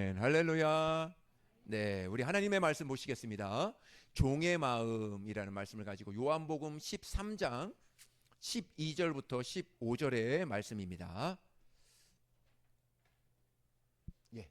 할렐루야. 네, 우리 하나님의 말씀 보시겠습니다. 종의 마음이라는 말씀을 가지고 요한복음 13장 12절부터 15절의 말씀입니다. 예,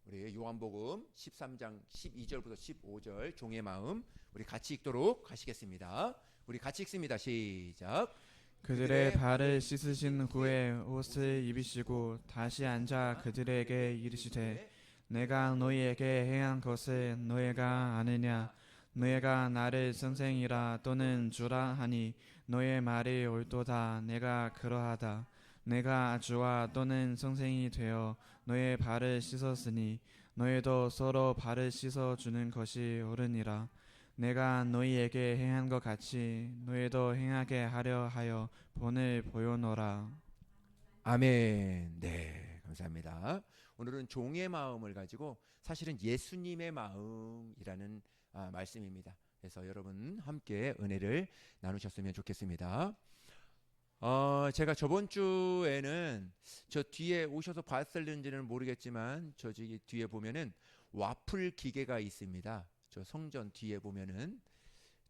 우리 요한복음 13장 12절부터 15절 종의 마음 우리 같이 읽도록 하시겠습니다. 우리 같이 읽습니다. 시작. 그들의 발을 씻으신 후에 옷을 입으시고 다시 앉아 그들에게 이르시되 내가 너희에게 행한 것을 너희가 아느냐. 너희가 나를 선생이라 또는 주라 하니 너의 말이 옳도다. 내가 그러하다. 내가 주와 또는 선생이 되어 너의 발을 씻었으니 너희도 서로 발을 씻어 주는 것이 옳으니라. 내가 너희에게 행한 것 같이 너희도 행하게 하려 하여 본을 보여노라. 아멘. 네, 감사합니다. 오늘은 종의 마음을 가지고 사실은 예수님의 마음이라는 말씀입니다. 그래서 여러분 함께 은혜를 나누셨으면 좋겠습니다. 제가 저번 주에는 저 뒤에 오셔서 봤을는지는 모르겠지만 저기 뒤에 보면은 와플 기계가 있습니다. 저 성전 뒤에 보면은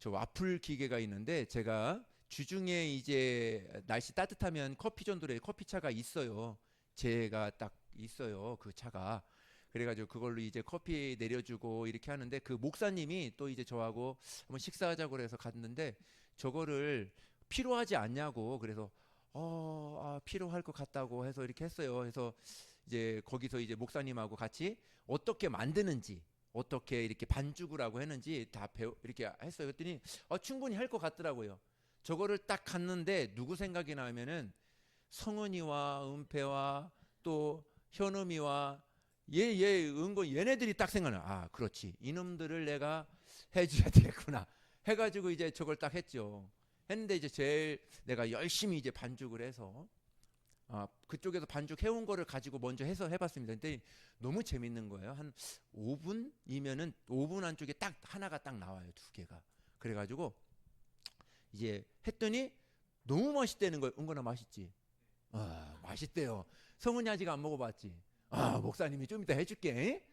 저 와플 기계가 있는데 제가 주중에 이제 날씨 따뜻하면 커피 전도래 커피차가 있어요. 제가 딱 있어요. 그 차가. 그래가지고 그걸로 이제 커피 내려주고 이렇게 하는데 그 목사님이 또 이제 저하고 한번 식사하자고 그래서 갔는데 저거를 필요하지 않냐고 그래서 필요할 것 같다고 해서 이렇게 했어요. 그래서 이제 거기서 이제 목사님하고 같이 어떻게 만드는지 어떻게 이렇게 반죽을 하고 했는지 다 이렇게 했어요. 그랬더니 충분히 할 것 같더라고요. 저거를 딱 갔는데 누구 생각이 나면은 성은이와 은폐와 또 현음이와 은거 얘네들이 딱 생각나. 그렇지. 이놈들을 내가 해줘야 되겠구나. 해가지고 이제 저걸 딱 했죠. 했는데 이제 제일 내가 열심히 이제 반죽을 해서 그쪽에서 반죽 해온 거를 가지고 먼저 해서 해봤습니다. 근데 너무 재밌는 거예요. 한 5분이면은 5분 안쪽에 딱 하나가 딱 나와요. 두 개가. 그래가지고 이제 했더니 너무 맛있다는 거예요. 은근아 맛있지? 맛있대요. 성은이 아직 안 먹어봤지? 목사님이 좀 이따 해줄게.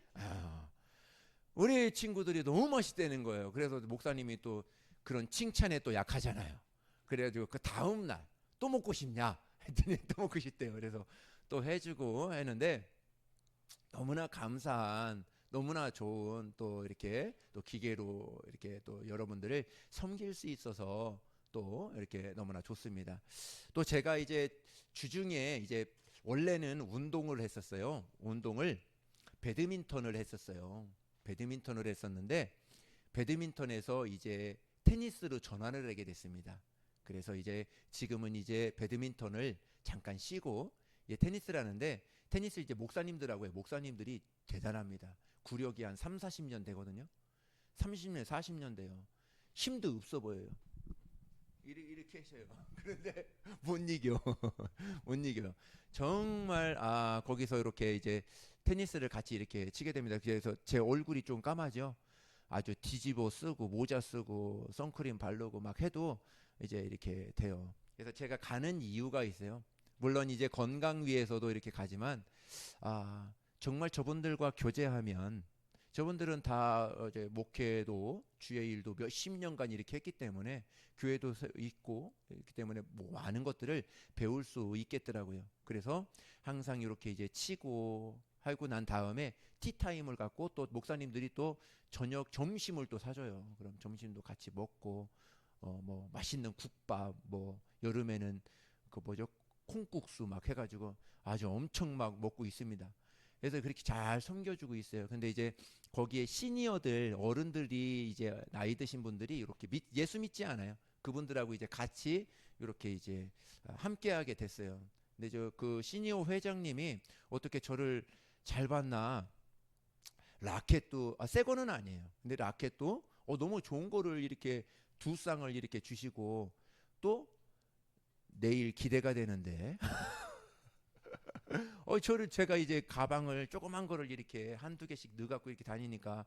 우리 친구들이 너무 맛있다는 거예요. 그래서 목사님이 또 그런 칭찬에 또 약하잖아요. 그래가지고 그 다음 날 또 먹고 싶냐? 했더니 또 먹고 싶대요. 그래서 또 해주고 했는데 너무나 감사한 너무나 좋은 또 이렇게 또 기계로 이렇게 또 여러분들을 섬길 수 있어서 또 이렇게 너무나 좋습니다. 또 제가 이제 주중에 이제 원래는 운동을 했었어요. 운동을 배드민턴을 했었어요. 배드민턴을 했었는데 배드민턴에서 이제 테니스로 전환을 하게 됐습니다. 그래서 이제 지금은 이제 배드민턴을 잠깐 쉬고 테니스를 하는데 테니스 이제 목사님들하고 해요. 목사님들이 대단합니다. 구력이 한 3, 40년 되거든요. 30년, 40년 돼요. 힘도 없어 보여요. 이렇게 하셔요. 그런데 못 이겨. 못 이겨. 정말 거기서 이렇게 이제 테니스를 같이 이렇게 치게 됩니다. 그래서 제 얼굴이 좀 까마죠. 아주 뒤집어 쓰고 모자 쓰고 선크림 바르고 막 해도 이제 이렇게 돼요. 그래서 제가 가는 이유가 있어요. 물론 이제 건강 위해서도 이렇게 가지만 정말 저분들과 교제하면 저분들은 다 이제 목회도 주의 일도 몇십 년간 이렇게 했기 때문에 교회도 있고 있기 때문에 뭐 많은 것들을 배울 수 있겠더라고요. 그래서 항상 이렇게 이제 치고 하고 난 다음에 티타임을 갖고 또 목사님들이 또 저녁 점심을 또 사줘요. 그럼 점심도 같이 먹고 뭐 맛있는 국밥 뭐 여름에는 그 뭐죠 콩국수 막 해가지고 아주 엄청 막 먹고 있습니다. 그래서 그렇게 잘 섬겨주고 있어요. 근데 이제 거기에 시니어들 어른들이 이제 나이 드신 분들이 이렇게 예수 믿지 않아요. 그분들하고 이제 같이 이렇게 이제 함께하게 됐어요. 근데 저 그 시니어 회장님이 어떻게 저를 잘 봤나? 라켓도 새 거는 아니에요. 근데 라켓도 너무 좋은 거를 이렇게 두 쌍을 이렇게 주시고 또 내일 기대가 되는데 저를 제가 이제 가방을 조그만 거를 이렇게 한두 개씩 넣어 갖고 이렇게 다니니까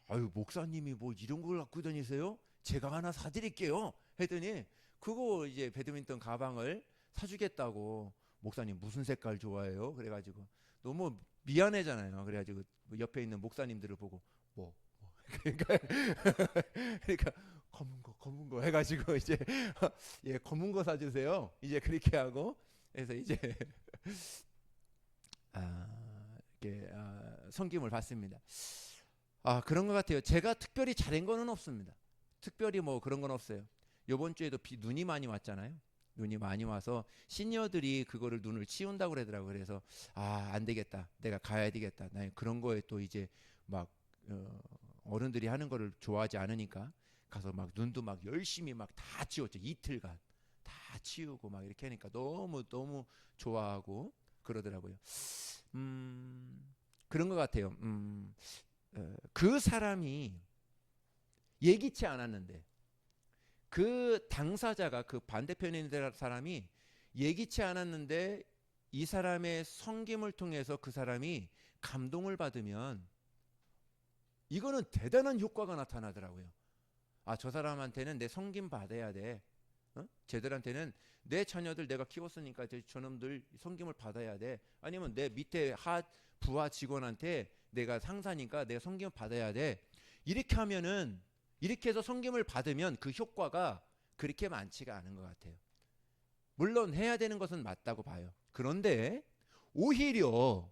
아유 목사님이 뭐 이런 걸 갖고 다니세요? 제가 하나 사드릴게요. 했더니 그거 이제 배드민턴 가방을 사주겠다고 목사님 무슨 색깔 좋아해요? 그래가지고 너무 미안해잖아요. 그래가지고 옆에 있는 목사님들을 보고 그러니까 그러니까 검은 거 해가지고 이제 예 검은 거 사주세요. 이제 그렇게 하고 그래서 이제 이렇게 섬김을 받습니다. 그런 것 같아요. 제가 특별히 잘한 거는 없습니다. 특별히 뭐 그런 건 없어요. 요번 주에도 눈이 많이 왔잖아요. 눈이 많이 와서 시니어들이 그거를 눈을 치운다고 그러더라고요. 그래서 안 되겠다. 내가 가야 되겠다. 나 그런 거에 또 이제 막 어른들이 하는 거를 좋아하지 않으니까 가서 막 눈도 막 열심히 막 다 치웠죠. 이틀간 다 치우고 막 이렇게 하니까 너무 너무 좋아하고 그러더라고요. 그런 것 같아요. 그 사람이 예기치 않았는데 그 당사자가 그 반대편에 있는 사람이 예기치 않았는데 이 사람의 섬김을 통해서 그 사람이 감동을 받으면 이거는 대단한 효과가 나타나더라고요. 저 사람한테는 내 섬김 받아야 돼. 쟤들한테는 내 자녀들 내가 키웠으니까 저놈들 섬김을 받아야 돼. 아니면 내 밑에 부하 직원한테 내가 상사니까 내가 섬김을 받아야 돼. 이렇게 하면은 이렇게 해서 섬김을 받으면 그 효과가 그렇게 많지가 않은 것 같아요. 물론 해야 되는 것은 맞다고 봐요. 그런데 오히려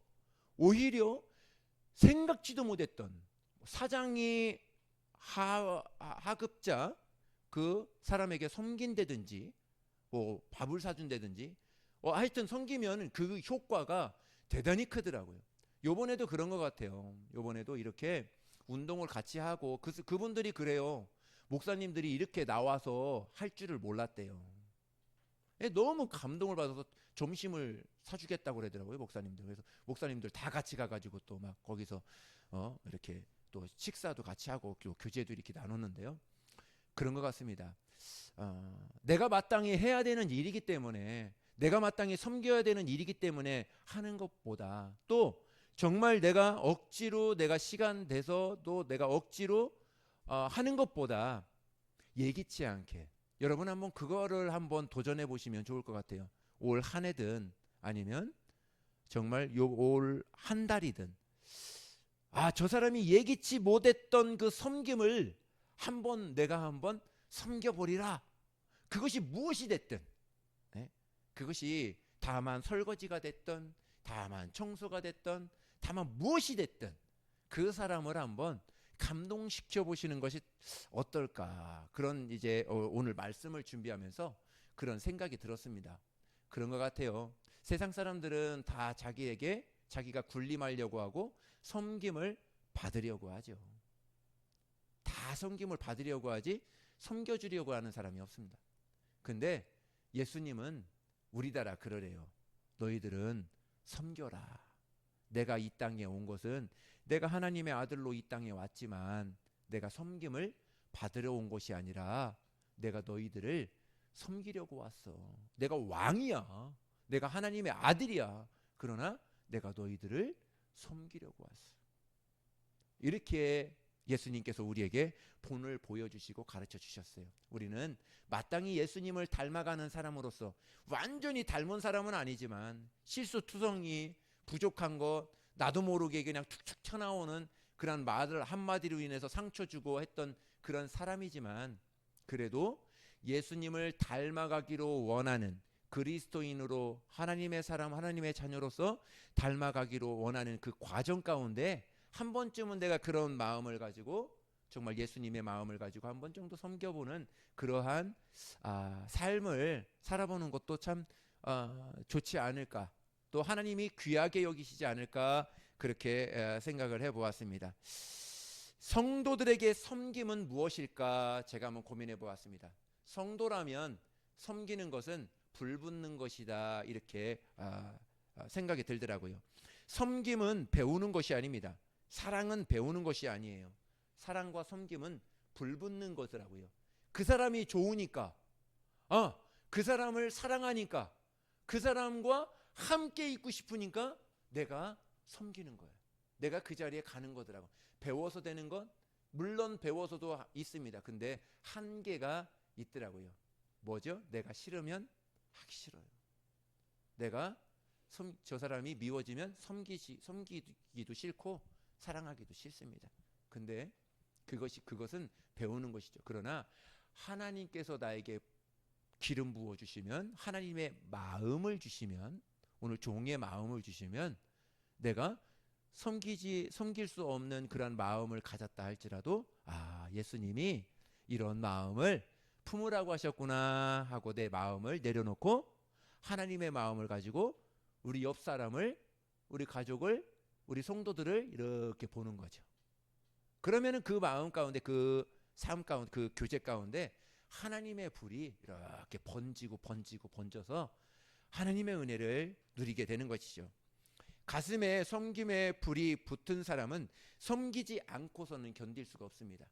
생각지도 못했던 사장이 하급자 그 사람에게 섬긴다든지 뭐 밥을 사준다든지 하여튼 섬기면 그 효과가 대단히 크더라고요. 요번에도 그런 것 같아요. 요번에도 이렇게 운동을 같이 하고 그분들이 그래요. 목사님들이 이렇게 나와서 할 줄을 몰랐대요. 너무 감동을 받아서 점심을 사주겠다고 그러더라고요. 목사님들. 그래서 목사님들 다 같이 가가지고 또 막 거기서 이렇게 또 식사도 같이 하고 교제도 이렇게 나눴는데요. 그런 것 같습니다. 내가 마땅히 해야 되는 일이기 때문에 내가 마땅히 섬겨야 되는 일이기 때문에 하는 것보다 또 정말 내가 억지로 내가 시간 돼서 또 내가 억지로 하는 것보다 예기치 않게 여러분 한번 그거를 한번 도전해 보시면 좋을 것 같아요. 올 한 해든 아니면 정말 요 올 한 달이든 저 사람이 예기치 못했던 그 섬김을 내가 한번 섬겨보리라. 그것이 무엇이 됐든 그것이 다만 설거지가 됐든 다만 청소가 됐든 다만 무엇이 됐든 그 사람을 한번 감동시켜 보시는 것이 어떨까. 그런 이제 오늘 말씀을 준비하면서 그런 생각이 들었습니다. 그런 것 같아요. 세상 사람들은 다 자기가 군림하려고 하고 섬김을 받으려고 하죠. 다 섬김을 받으려고 하지 섬겨주려고 하는 사람이 없습니다. 근데 예수님은 우리나라 그러래요. 너희들은 섬겨라. 내가 이 땅에 온 것은 내가 하나님의 아들로 이 땅에 왔지만 내가 섬김을 받으러 온 것이 아니라 내가 너희들을 섬기려고 왔어. 내가 왕이야. 내가 하나님의 아들이야. 그러나 내가 너희들을 섬기려고 왔어. 이렇게 예수님께서 우리에게 본을 보여주시고 가르쳐 주셨어요. 우리는 마땅히 예수님을 닮아가는 사람으로서 완전히 닮은 사람은 아니지만 실수투성이 부족한 것 나도 모르게 그냥 툭툭 튀어나오는 그런 말을 한마디로 인해서 상처 주고 했던 그런 사람이지만 그래도 예수님을 닮아가기로 원하는 그리스도인으로 하나님의 사람 하나님의 자녀로서 닮아가기로 원하는 그 과정 가운데 한 번쯤은 내가 그런 마음을 가지고 정말 예수님의 마음을 가지고 한 번 정도 섬겨보는 그러한 삶을 살아보는 것도 참 좋지 않을까. 또 하나님이 귀하게 여기시지 않을까 그렇게 생각을 해보았습니다. 성도들에게 섬김은 무엇일까 제가 한번 고민해 보았습니다. 성도라면 섬기는 것은 불붙는 것이다 이렇게 생각이 들더라고요. 섬김은 배우는 것이 아닙니다. 사랑은 배우는 것이 아니에요. 사랑과 섬김은 불붙는 것이라고요. 그 사람이 좋으니까 그 사람을 사랑하니까 그 사람과 함께 있고 싶으니까 내가 섬기는 거예요. 내가 그 자리에 가는 거더라고. 배워서 되는 건 물론 배워서도 있습니다. 근데 한계가 있더라고요. 뭐죠? 내가 싫으면 하기 싫어요. 내가 저 사람이 미워지면 섬기기도 싫고 사랑하기도 싫습니다. 근데 그것은 배우는 것이죠. 그러나 하나님께서 나에게 기름 부어 주시면, 하나님의 마음을 주시면, 오늘 종의 마음을 주시면, 내가 섬길 수 없는 그런 마음을 가졌다 할지라도, 아, 예수님이 이런 마음을 품으라고 하셨구나 하고 내 마음을 내려놓고 하나님의 마음을 가지고 우리 옆 사람을, 우리 가족을, 우리 성도들을 이렇게 보는 거죠. 그러면은 그 마음 가운데, 그 삶 가운데, 그 교제 가운데 하나님의 불이 이렇게 번져서 하나님의 은혜를 누리게 되는 것이죠. 가슴에 섬김의 불이 붙은 사람은 섬기지 않고서는 견딜 수가 없습니다.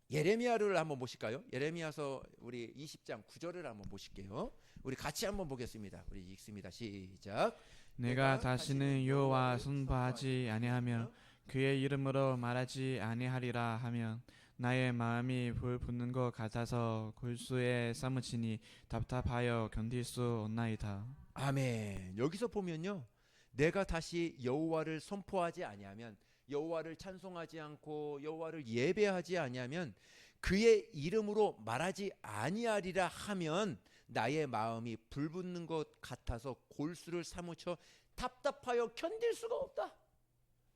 예레미야를 한번 보실까요? 예레미야서 우리 20장 9절을 한번 보실게요. 우리 같이 한번 보겠습니다. 우리 읽습니다. 시작. 내가 다시는 여호와 선포하지 아니하며 그의 이름으로 말하지 아니하리라 하면 나의 마음이 불 붙는 것 같아서 골수에 사무치니 답답하여 견딜 수 없나이다. 아멘. 여기서 보면요, 내가 다시 여호와를 선포하지 아니하면, 여호와를 찬송하지 않고 여호와를 예배하지 아니하면, 그의 이름으로 말하지 아니하리라 하면 나의 마음이 불붙는 것 같아서 골수를 사무쳐 답답하여 견딜 수가 없다.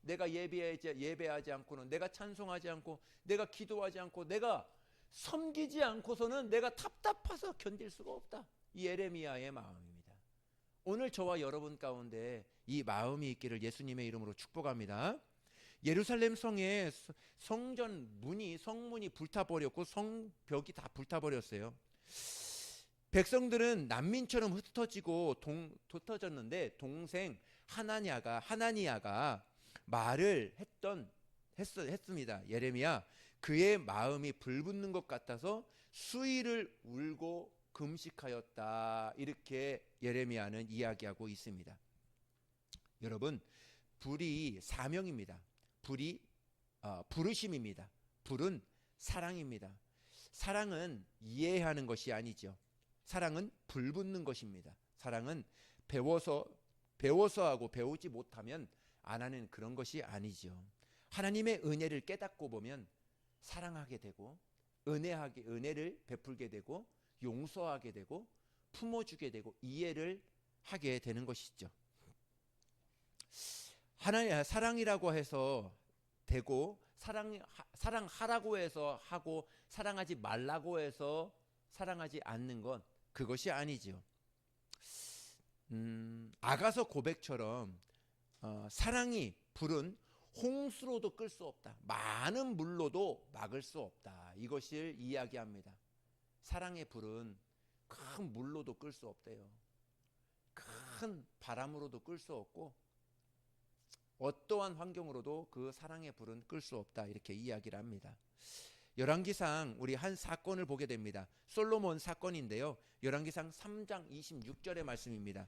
내가 예배하지 않고는, 내가 찬송하지 않고, 내가 기도하지 않고, 내가 섬기지 않고서는 내가 답답해서 견딜 수가 없다. 이 예레미야의 마음입니다. 오늘 저와 여러분 가운데 이 마음이 있기를 예수님의 이름으로 축복합니다. 예루살렘 성의 성문이 불타버렸고 성벽이 다 불타버렸어요. 백성들은 난민처럼 흩어졌는데 동생 하나니아가 말을 했습니다. 예레미야, 그의 마음이 불붙는 것 같아서 수일을 울고 금식하였다. 이렇게 예레미야는 이야기하고 있습니다. 여러분, 불이 사명입니다. 불이 부르심입니다. 불은 사랑입니다. 사랑은 이해하는 것이 아니죠. 사랑은 불붙는 것입니다. 사랑은 배워서 하고 배우지 못하면 안 하는 그런 것이 아니죠. 하나님의 은혜를 깨닫고 보면 사랑하게 되고, 은혜를 베풀게 되고, 용서하게 되고, 품어주게 되고, 이해를 하게 되는 것이죠. 사랑이라고 해서 되고, 사랑하라고 해서 하고, 사랑하지 말라고 해서 사랑하지 않는 건 그것이 아니죠. 아가서 고백처럼 사랑이 불은 홍수로도 끌 수 없다. 많은 물로도 막을 수 없다. 이것을 이야기합니다. 사랑의 불은 큰 물로도 끌 수 없대요. 큰 바람으로도 끌 수 없고 어떠한 환경으로도 그 사랑의 불은 끌 수 없다. 이렇게 이야기를 합니다. 열왕기상 우리 한 사건을 보게 됩니다. 솔로몬 사건인데요. 열왕기상 3장 26절의 말씀입니다.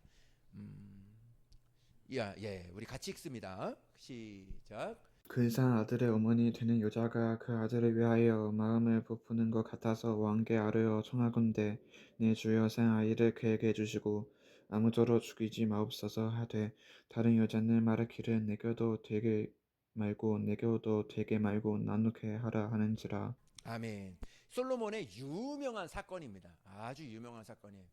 우리 같이 읽습니다. 시작. 근산 아들의 어머니 되는 여자가 그 아들을 위하여 마음을 부푸는 것 같아서 왕께 아뢰어 청하건대 내 주여 생 아이를 그에게 주시고 아무쪼록 죽이지 마옵소서 하되 다른 여자는 말하기를 내게도 되게 말고 나누게 하라 하는지라. 아멘. 솔로몬의 유명한 사건입니다. 아주 유명한 사건이에요.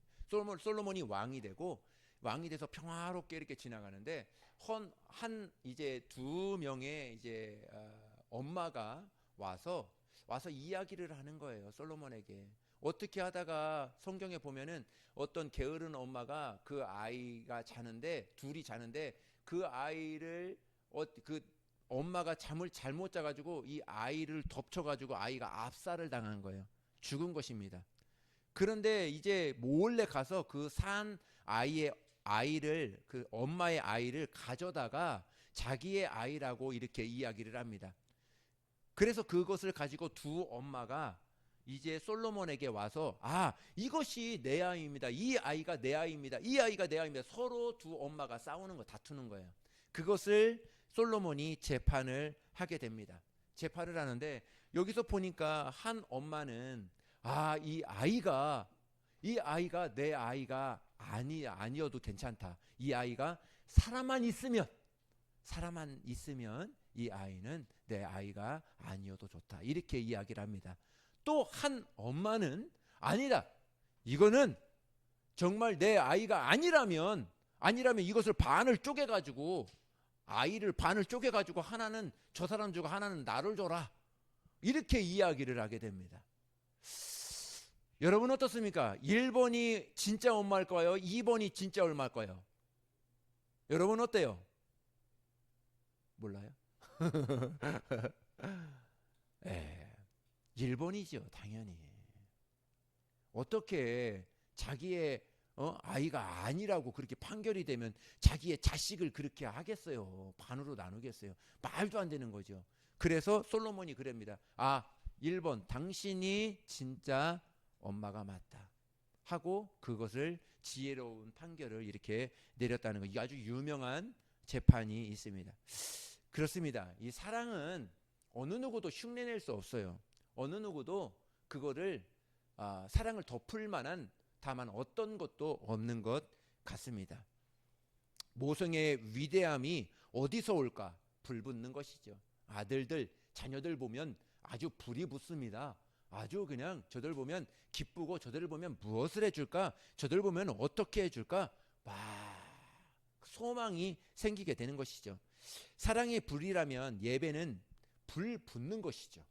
솔로몬이 왕이 돼서 평화롭게 이렇게 지나가는데 이제 두 명의 이제 엄마가 와서 이야기를 하는 거예요. 솔로몬에게. 어떻게 하다가 성경에 보면은 어떤 게으른 엄마가 그 아이가 둘이 자는데 그 아이를 그 엄마가 잠을 잘못 자가지고 이 아이를 덮쳐가지고 아이가 압살을 당한 거예요. 죽은 것입니다. 그런데 이제 몰래 가서 그 산 아이를 그 엄마의 아이를 가져다가 자기의 아이라고 이렇게 이야기를 합니다. 그래서 그것을 가지고 두 엄마가 이제 솔로몬에게 와서 이것이 내 아이입니다. 이 아이가 내 아이입니다. 이 아이가 내 아이입니다. 서로 두 엄마가 다투는 거예요. 그것을 솔로몬이 재판을 하게 됩니다. 재판을 하는데 여기서 보니까 한 엄마는 이 아이가 내 아이가 아니어도 괜찮다. 이 아이가 살아만 있으면 이 아이는 내 아이가 아니어도 좋다. 이렇게 이야기를 합니다. 또 한 엄마는 아니다. 이거는 정말 내 아이가 아니라면 이것을 반을 쪼개가지고 아이를 반을 쪼개가지고 하나는 저 사람 주고 하나는 나를 줘라. 이렇게 이야기를 하게 됩니다. 여러분 어떻습니까? 1번이 진짜 엄마일까요? 2번이 진짜 엄마일까요? 여러분 어때요? 몰라요? 1번이죠, 당연히. 어떻게 자기의 아이가 아니라고 그렇게 판결이 되면 자기의 자식을 그렇게 하겠어요? 반으로 나누겠어요? 말도 안 되는 거죠. 그래서 솔로몬이 그럽니다. 1번 당신이 진짜 엄마가 맞다 하고 그것을 지혜로운 판결을 이렇게 내렸다는 거. 이 아주 유명한 재판이 있습니다. 그렇습니다. 이 사랑은 어느 누구도 흉내낼 수 없어요. 어느 누구도 그거를 사랑을 덮을 만한 다만 어떤 것도 없는 것 같습니다. 모성의 위대함이 어디서 올까? 불 붙는 것이죠. 아들들, 자녀들 보면 아주 불이 붙습니다. 아주 그냥 저들 보면 기쁘고 저들을 보면 무엇을 해줄까? 저들 보면 어떻게 해줄까? 소망이 생기게 되는 것이죠. 사랑의 불이라면 예배는 불 붙는 것이죠.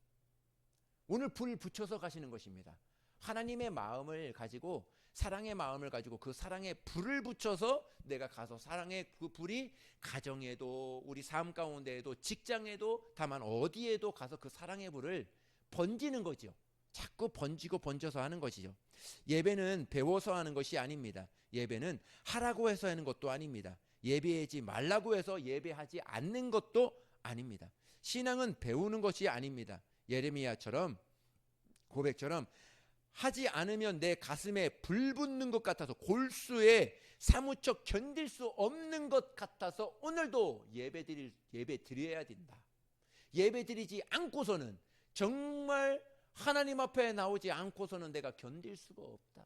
오늘 불 붙여서 가시는 것입니다. 하나님의 마음을 가지고 사랑의 마음을 가지고 그 사랑에 불을 붙여서 내가 가서 사랑의 그 불이 가정에도 우리 삶 가운데에도 직장에도 다만 어디에도 가서 그 사랑의 불을 번지는 거죠. 자꾸 번지고 번져서 하는 것이죠. 예배는 배워서 하는 것이 아닙니다. 예배는 하라고 해서 하는 것도 아닙니다. 예배하지 말라고 해서 예배하지 않는 것도 아닙니다. 신앙은 배우는 것이 아닙니다. 예레미야처럼 고백처럼 하지 않으면 내 가슴에 불 붙는 것 같아서 골수에 사무쳐 견딜 수 없는 것 같아서 오늘도 예배 드려야 된다. 예배 드리지 않고서는 정말 하나님 앞에 나오지 않고서는 내가 견딜 수가 없다.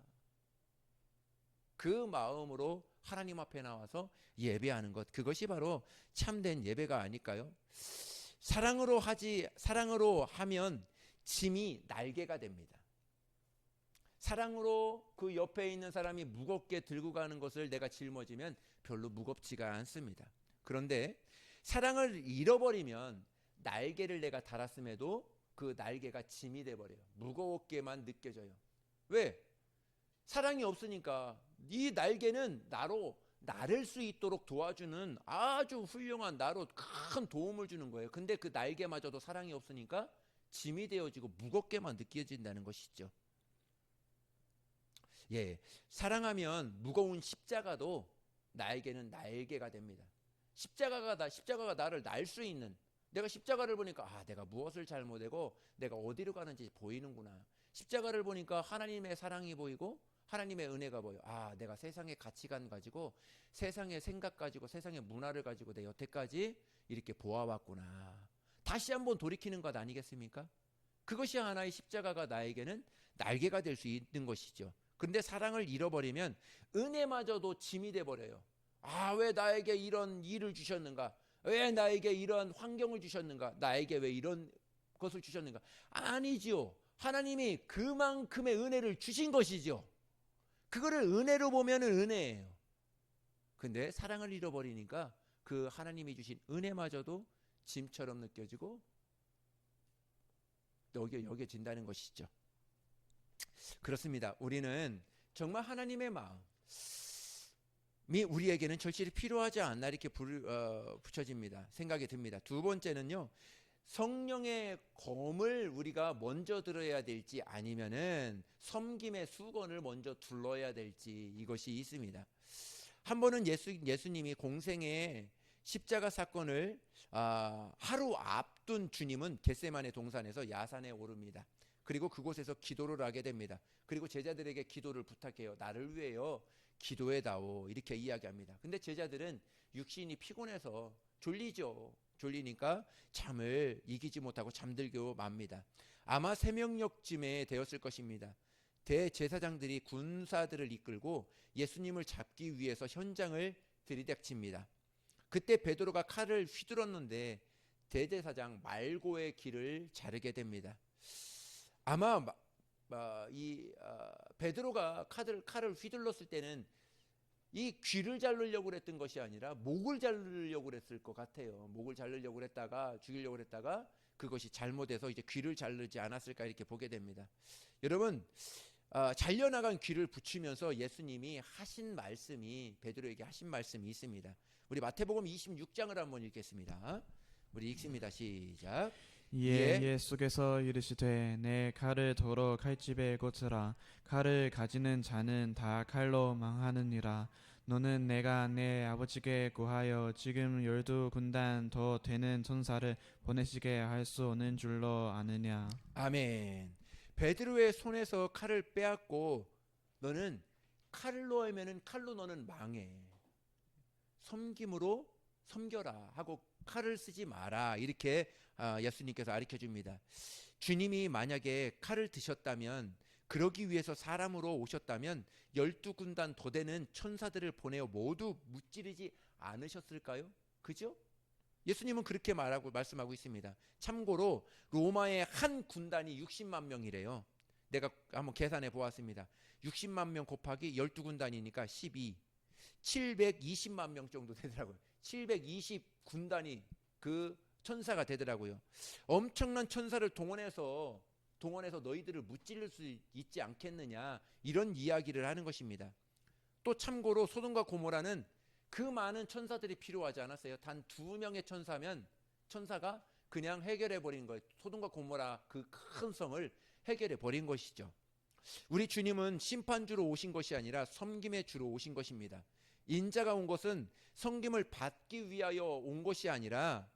그 마음으로 하나님 앞에 나와서 예배하는 것, 그것이 바로 참된 예배가 아닐까요? 사랑으로 하면 짐이 날개가 됩니다. 사랑으로 그 옆에 있는 사람이 무겁게 들고 가는 것을 내가 짊어지면 별로 무겁지가 않습니다. 그런데 사랑을 잃어버리면 날개를 내가 달았음에도 그 날개가 짐이 돼버려요. 무겁게만 느껴져요. 왜? 사랑이 없으니까. 이 날개는 나로 나를 수 있도록 도와주는 아주 훌륭한 나로 큰 도움을 주는 거예요. 근데 그 날개마저도 사랑이 없으니까 짐이 되어지고 무겁게만 느껴진다는 것이죠. 사랑하면 무거운 십자가도 나에게는 날개가 됩니다. 십자가가 나를 날 수 있는, 내가 십자가를 보니까 내가 무엇을 잘못하고 내가 어디로 가는지 보이는구나. 십자가를 보니까 하나님의 사랑이 보이고 하나님의 은혜가 보여. 내가 세상의 가치관 가지고 세상의 생각 가지고 세상의 문화를 가지고 내 여태까지 이렇게 보아왔구나. 다시 한번 돌이키는 것 아니겠습니까? 그것이 하나의 십자가가 나에게는 날개가 될 수 있는 것이죠. 근데 사랑을 잃어버리면 은혜마저도 짐이 돼버려요. 왜 나에게 이런 일을 주셨는가? 왜 나에게 이런 환경을 주셨는가? 나에게 왜 이런 것을 주셨는가? 아니지요. 하나님이 그만큼의 은혜를 주신 것이죠. 그거를 은혜로 보면 은혜예요. 근데 사랑을 잃어버리니까 그 하나님이 주신 은혜마저도 짐처럼 느껴지고 여겨진다는 것이죠. 그렇습니다. 우리는 정말 하나님의 마음이 우리에게는 절실히 필요하지 않나 이렇게 붙여집니다. 생각이 듭니다. 두 번째는요, 성령의 검을 우리가 먼저 들어야 될지 아니면은 섬김의 수건을 먼저 둘러야 될지 이것이 있습니다. 한 번은 예수님이 공생의 십자가 사건을 하루 앞둔 주님은 겟세마네 동산에서 야산에 오릅니다. 그리고 그곳에서 기도를 하게 됩니다. 그리고 제자들에게 기도를 부탁해요. 나를 위해요 기도해다오 이렇게 이야기합니다. 근데 제자들은 육신이 피곤해서 졸리죠. 졸리니까 잠을 이기지 못하고 잠들고 맙니다. 아마 새벽녘쯤에 되었을 것입니다. 대제사장들이 군사들을 이끌고 예수님을 잡기 위해서 현장을 들이닥칩니다. 그때 베드로가 칼을 휘둘렀는데 대제사장 말고의 귀를 자르게 됩니다. 아마 베드로가 칼을 휘둘렀을 때는 이 귀를 자르려고 그랬던 것이 아니라 목을 자르려고 그랬을 것 같아요. 목을 자르려고 그랬다가 죽이려고 그랬다가 그것이 잘못해서 이제 귀를 자르지 않았을까 이렇게 보게 됩니다. 여러분, 잘려나간 귀를 붙이면서 예수님이 하신 말씀이, 베드로에게 하신 말씀이 있습니다. 우리 마태복음 26장을 한번 읽겠습니다. 우리 읽습니다. 시작. 이에 예수께서 이르시되 내 칼을 도로 칼집에 꽂으라. 칼을 가지는 자는 다 칼로 망하느니라. 너는 내가 내 아버지께 구하여 지금 12군단 더 되는 천사를 보내시게 할 수 없는 줄로 아느냐. 아멘. 베드로의 손에서 칼을 빼앗고 너는 칼로 하면은 칼로 너는 망해. 섬김으로 섬겨라 하고 칼을 쓰지 마라. 이렇게 예수님께서 가르쳐 줍니다. 주님이 만약에 칼을 드셨다면, 그러기 위해서 사람으로 오셨다면 12군단 더 되는 천사들을 보내어 모두 무찌르지 않으셨을까요? 그죠? 예수님은 그렇게 말씀하고 있습니다. 참고로 로마의 한 군단이 60만 명이래요. 내가 한번 계산해 보았습니다. 60만 명 곱하기 12군단이니까 12, 720만 명 정도 되더라고요. 720군단이 그 천사가 되더라고요. 엄청난 천사를 동원해서 너희들을 무찌를 수 있지 않겠느냐, 이런 이야기를 하는 것입니다. 또 참고로 소돔과 고모라는 그 많은 천사들이 필요하지 않았어요. 단 2명의 천사가 그냥 해결해 버린 거예요. 소돔과 고모라 그 큰 성을 해결해 버린 것이죠. 우리 주님은 심판주로 오신 것이 아니라 섬김의 주로 오신 것입니다. 인자가 온 것은 섬김을 받기 위하여 온 것이 아니라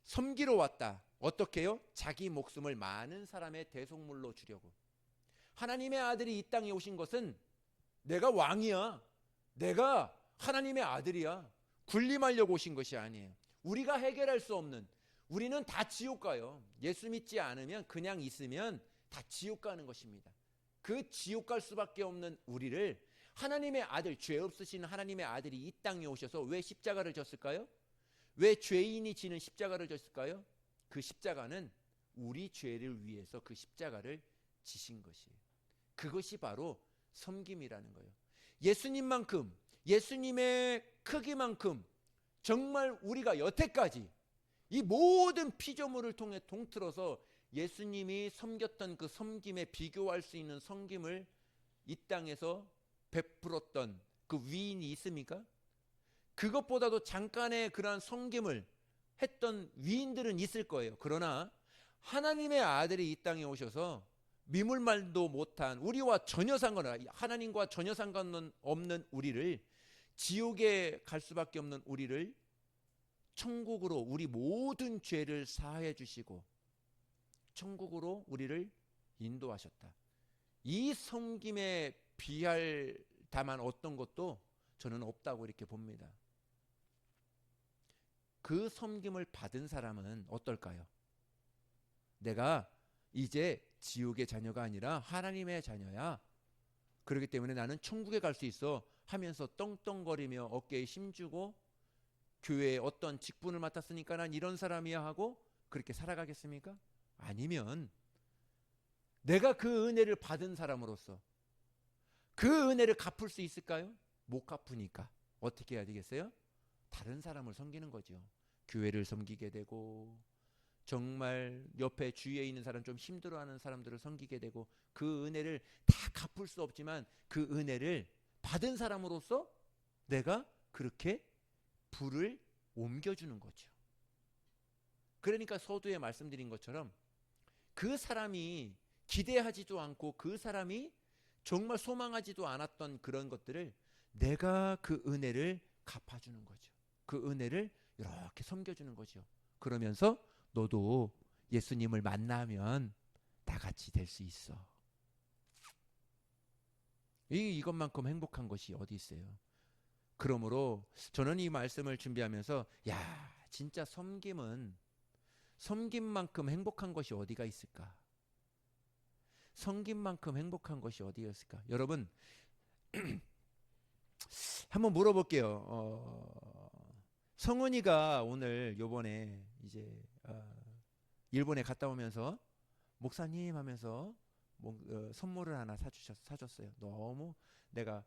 섬기러 왔다. 어떻게요? 자기 목숨을 많은 사람의 대속물로 주려고. 하나님의 아들이 이 땅에 오신 것은 내가 왕이야, 내가 하나님의 아들이야, 군림하려고 오신 것이 아니에요. 우리가 해결할 수 없는, 우리는 다 지옥 가요. 예수 믿지 않으면, 그냥 있으면 다 지옥 가는 것입니다. 그 지옥 갈 수밖에 없는 우리를 하나님의 아들, 죄 없으신 하나님의 아들이 이 땅에 오셔서 왜 십자가를 졌을까요? 왜 죄인이 지는 십자가를 졌을까요? 그 십자가는 우리 죄를 위해서 그 십자가를 지신 것이에요. 그것이 바로 섬김이라는 거예요. 예수님만큼, 예수님의 크기만큼 정말 우리가 여태까지 이 모든 피조물을 통해 통틀어서 예수님이 섬겼던 그 섬김에 비교할 수 있는 섬김을 이 땅에서 베풀었던 그 위인이 있습니까? 그것보다도 잠깐의 그러한 섬김을 했던 위인들은 있을 거예요. 그러나 하나님의 아들이 이 땅에 오셔서 미물말도 못한, 우리와 전혀 상관없는, 하나님과 전혀 상관없는 우리를, 지옥에 갈 수밖에 없는 우리를 천국으로, 우리 모든 죄를 사해 주시고 천국으로 우리를 인도하셨다. 이 섬김에 비할 다만 어떤 것도 저는 없다고 이렇게 봅니다. 그 섬김을 받은 사람은 어떨까요? 내가 이제 지옥의 자녀가 아니라 하나님의 자녀야. 그렇기 때문에 나는 천국에 갈 수 있어 하면서 떵떵거리며 어깨에 힘주고 교회에 어떤 직분을 맡았으니까 난 이런 사람이야 하고 그렇게 살아가겠습니까? 아니면 내가 그 은혜를 받은 사람으로서 그 은혜를 갚을 수 있을까요? 못 갚으니까 어떻게 해야 되겠어요? 다른 사람을 섬기는 거죠. 교회를 섬기게 되고, 정말 옆에 주위에 있는 사람, 좀 힘들어하는 사람들을 섬기게 되고, 그 은혜를 다 갚을 수 없지만 그 은혜를 받은 사람으로서 내가 그렇게 불을 옮겨주는 거죠. 그러니까 서두에 말씀드린 것처럼 그 사람이 기대하지도 않고 그 사람이 정말 소망하지도 않았던 그런 것들을 내가 그 은혜를 갚아주는 거죠. 그 은혜를 이렇게 섬겨주는 거죠. 그러면서 너도 예수님을 만나면 나같이 될 수 있어. 이것만큼 행복한 것이 어디 있어요. 그러므로 저는 이 말씀을 준비하면서 진짜 섬김만큼 행복한 것이 어디가 있을까? 섬긴 만큼 행복한 것이 어디였을까? 여러분 한번 물어볼게요. 성은이가 오늘 요번에 이제 일본에 갔다 오면서 목사님 하면서 선물을 하나 사줬어요. 너무 내가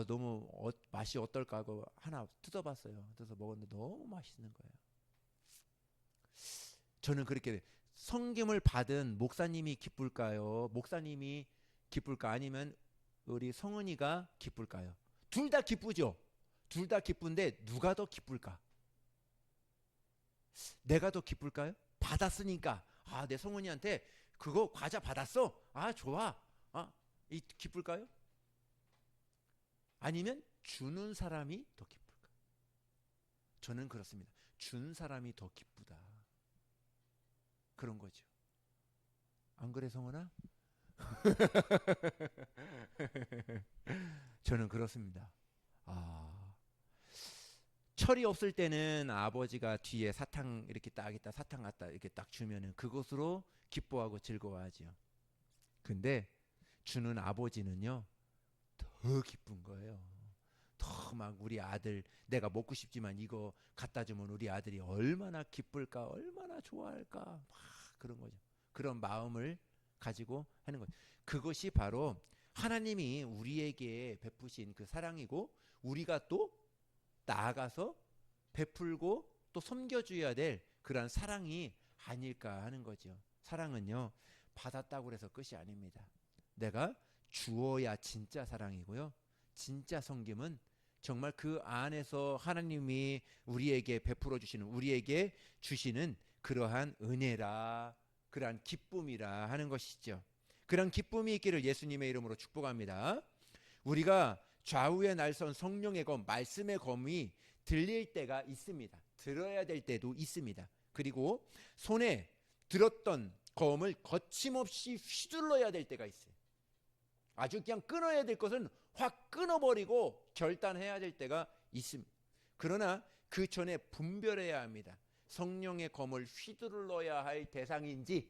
너무 맛이 어떨까 하고 하나 뜯어봤어요. 그래서 먹었는데 너무 맛있는 거예요. 저는 그렇게 성김을 받은 목사님이 기쁠까요? 목사님이 기쁠까? 아니면 우리 성은이가 기쁠까요? 둘 다 기쁘죠. 둘 다 기쁜데 누가 더 기쁠까? 내가 더 기쁠까요? 받았으니까 내 성은이한테 그거 과자 받았어. 좋아. 기쁠까요? 아니면 주는 사람이 더 기쁠까? 저는 그렇습니다. 준 사람이 더 기쁘다. 그런 거죠. 안 그래 성은아? 저는 그렇습니다. 철이 없을 때는 아버지가 뒤에 사탕 이렇게 딱 있다 사탕 갖다 이렇게 딱 주면은 그것으로 기뻐하고 즐거워하지요. 근데 주는 아버지는요 더 기쁜 거예요. 더 막 우리 아들 내가 먹고 싶지만 이거 갖다 주면 우리 아들이 얼마나 기쁠까, 얼마나 좋아할까, 막 그런 거죠. 그런 마음을 가지고 하는 거죠. 그것이 바로 하나님이 우리에게 베푸신 그 사랑이고 우리가 또 나아가서 베풀고 또 섬겨줘야 될 그러한 사랑이 아닐까 하는 거죠. 사랑은요 받았다고 해서 끝이 아닙니다. 내가 주어야 진짜 사랑이고요. 진짜 섬김은 정말 그 안에서 하나님이 우리에게 베풀어 주시는 우리에게 주시는 그러한 은혜라 그러한 기쁨이라 하는 것이죠. 그런 기쁨이 있기를 예수님의 이름으로 축복합니다. 우리가 좌우에 날선 성령의 검, 말씀의 검이 들릴 때가 있습니다. 들어야 될 때도 있습니다. 그리고 손에 들었던 검을 거침없이 휘둘러야 될 때가 있어요. 아주 그냥 끊어야 될 것은 확 끊어버리고 결단해야 될 때가 있습니다. 그러나 그 전에 분별해야 합니다. 성령의 검을 휘둘러야 할 대상인지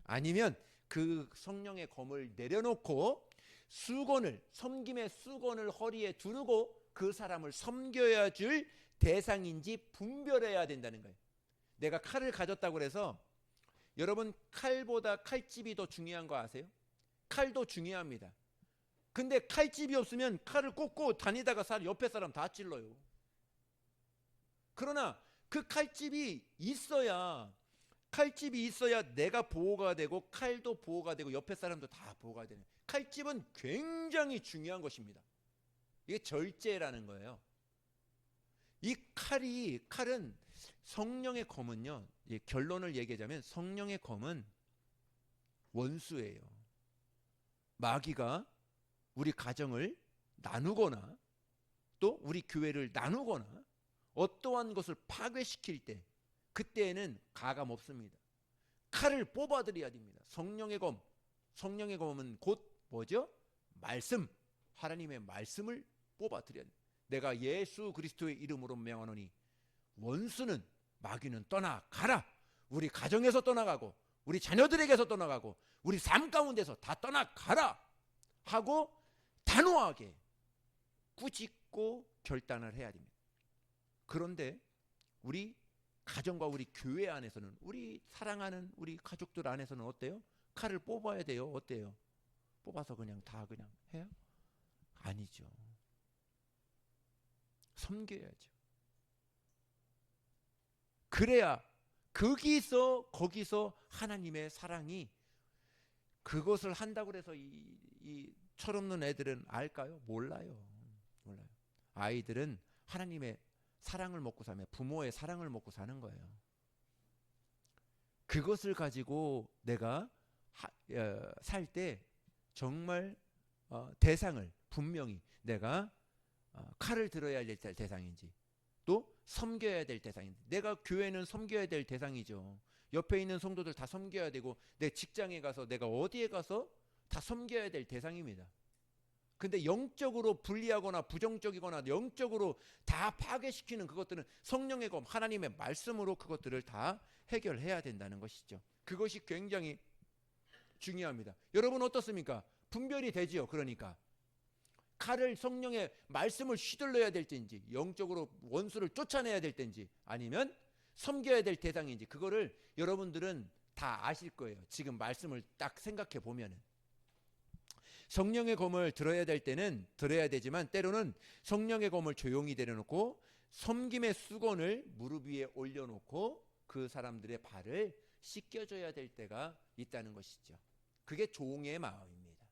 아니면 그 성령의 검을 내려놓고 섬김의 수건을 허리에 두르고 그 사람을 섬겨야 줄 대상인지 분별해야 된다는 거예요. 내가 칼을 가졌다고 해서 여러분 칼보다 칼집이 더 중요한 거 아세요? 칼도 중요합니다. 근데 칼집이 없으면 칼을 꽂고 다니다가 옆에 사람 다 찔러요. 그러나 그 칼집이 있어야 내가 보호가 되고 칼도 보호가 되고 옆에 사람도 다 보호가 되는 칼집은 굉장히 중요한 것입니다. 이게 절제라는 거예요. 이 칼은 성령의 검은요. 결론을 얘기하자면 성령의 검은 원수예요. 마귀가 우리 가정을 나누거나 또 우리 교회를 나누거나 어떠한 것을 파괴시킬 때 그때에는 가감 없습니다. 칼을 뽑아들여야 됩니다. 성령의 검은 곧 뭐죠? 말씀, 하나님의 말씀을 뽑아들여야 됩니다. 내가 예수 그리스도의 이름으로 명하노니 원수는 마귀는 떠나가라. 우리 가정에서 떠나가고 우리 자녀들에게서 떠나가고 우리 삶 가운데서 다 떠나가라 하고 단호하게 꾸짖고 결단을 해야 됩니다. 그런데 우리 가정과 우리 교회 안에서는 우리 사랑하는 우리 가족들 안에서는 어때요? 칼을 뽑아야 돼요. 어때요? 뽑아서 그냥 해요? 아니죠. 섬겨야죠. 그래야 거기서 하나님의 사랑이 그것을 한다고 해서 이 철없는 애들은 알까요? 몰라요. 아이들은 하나님의 사랑을 먹고 사며 부모의 사랑을 먹고 사는 거예요. 그것을 가지고 내가 살 때 정말 대상을 분명히 내가 칼을 들어야 될 대상인지 또 섬겨야 될 대상인지 내가 교회는 섬겨야 될 대상이죠. 옆에 있는 성도들 다 섬겨야 되고 내 직장에 가서 내가 어디에 가서 다 섬겨야 될 대상입니다. 근데 영적으로 불리하거나 부정적이거나 영적으로 다 파괴시키는 그것들은 성령의 검 하나님의 말씀으로 그것들을 다 해결해야 된다는 것이죠. 그것이 굉장히 중요합니다. 여러분 어떻습니까? 분별이 되지요. 그러니까 칼을 성령의 말씀을 휘둘러야 될 때인지, 영적으로 원수를 쫓아내야 될 때인지, 아니면 섬겨야 될 대상인지, 그거를 여러분들은 다 아실 거예요. 지금 말씀을 딱 생각해 보면은. 성령의 검을 들어야 될 때는 들어야 되지만, 때로는 성령의 검을 조용히 내려놓고 섬김의 수건을 무릎 위에 올려놓고 그 사람들의 발을 씻겨줘야 될 때가 있다는 것이죠. 그게 종의 마음입니다.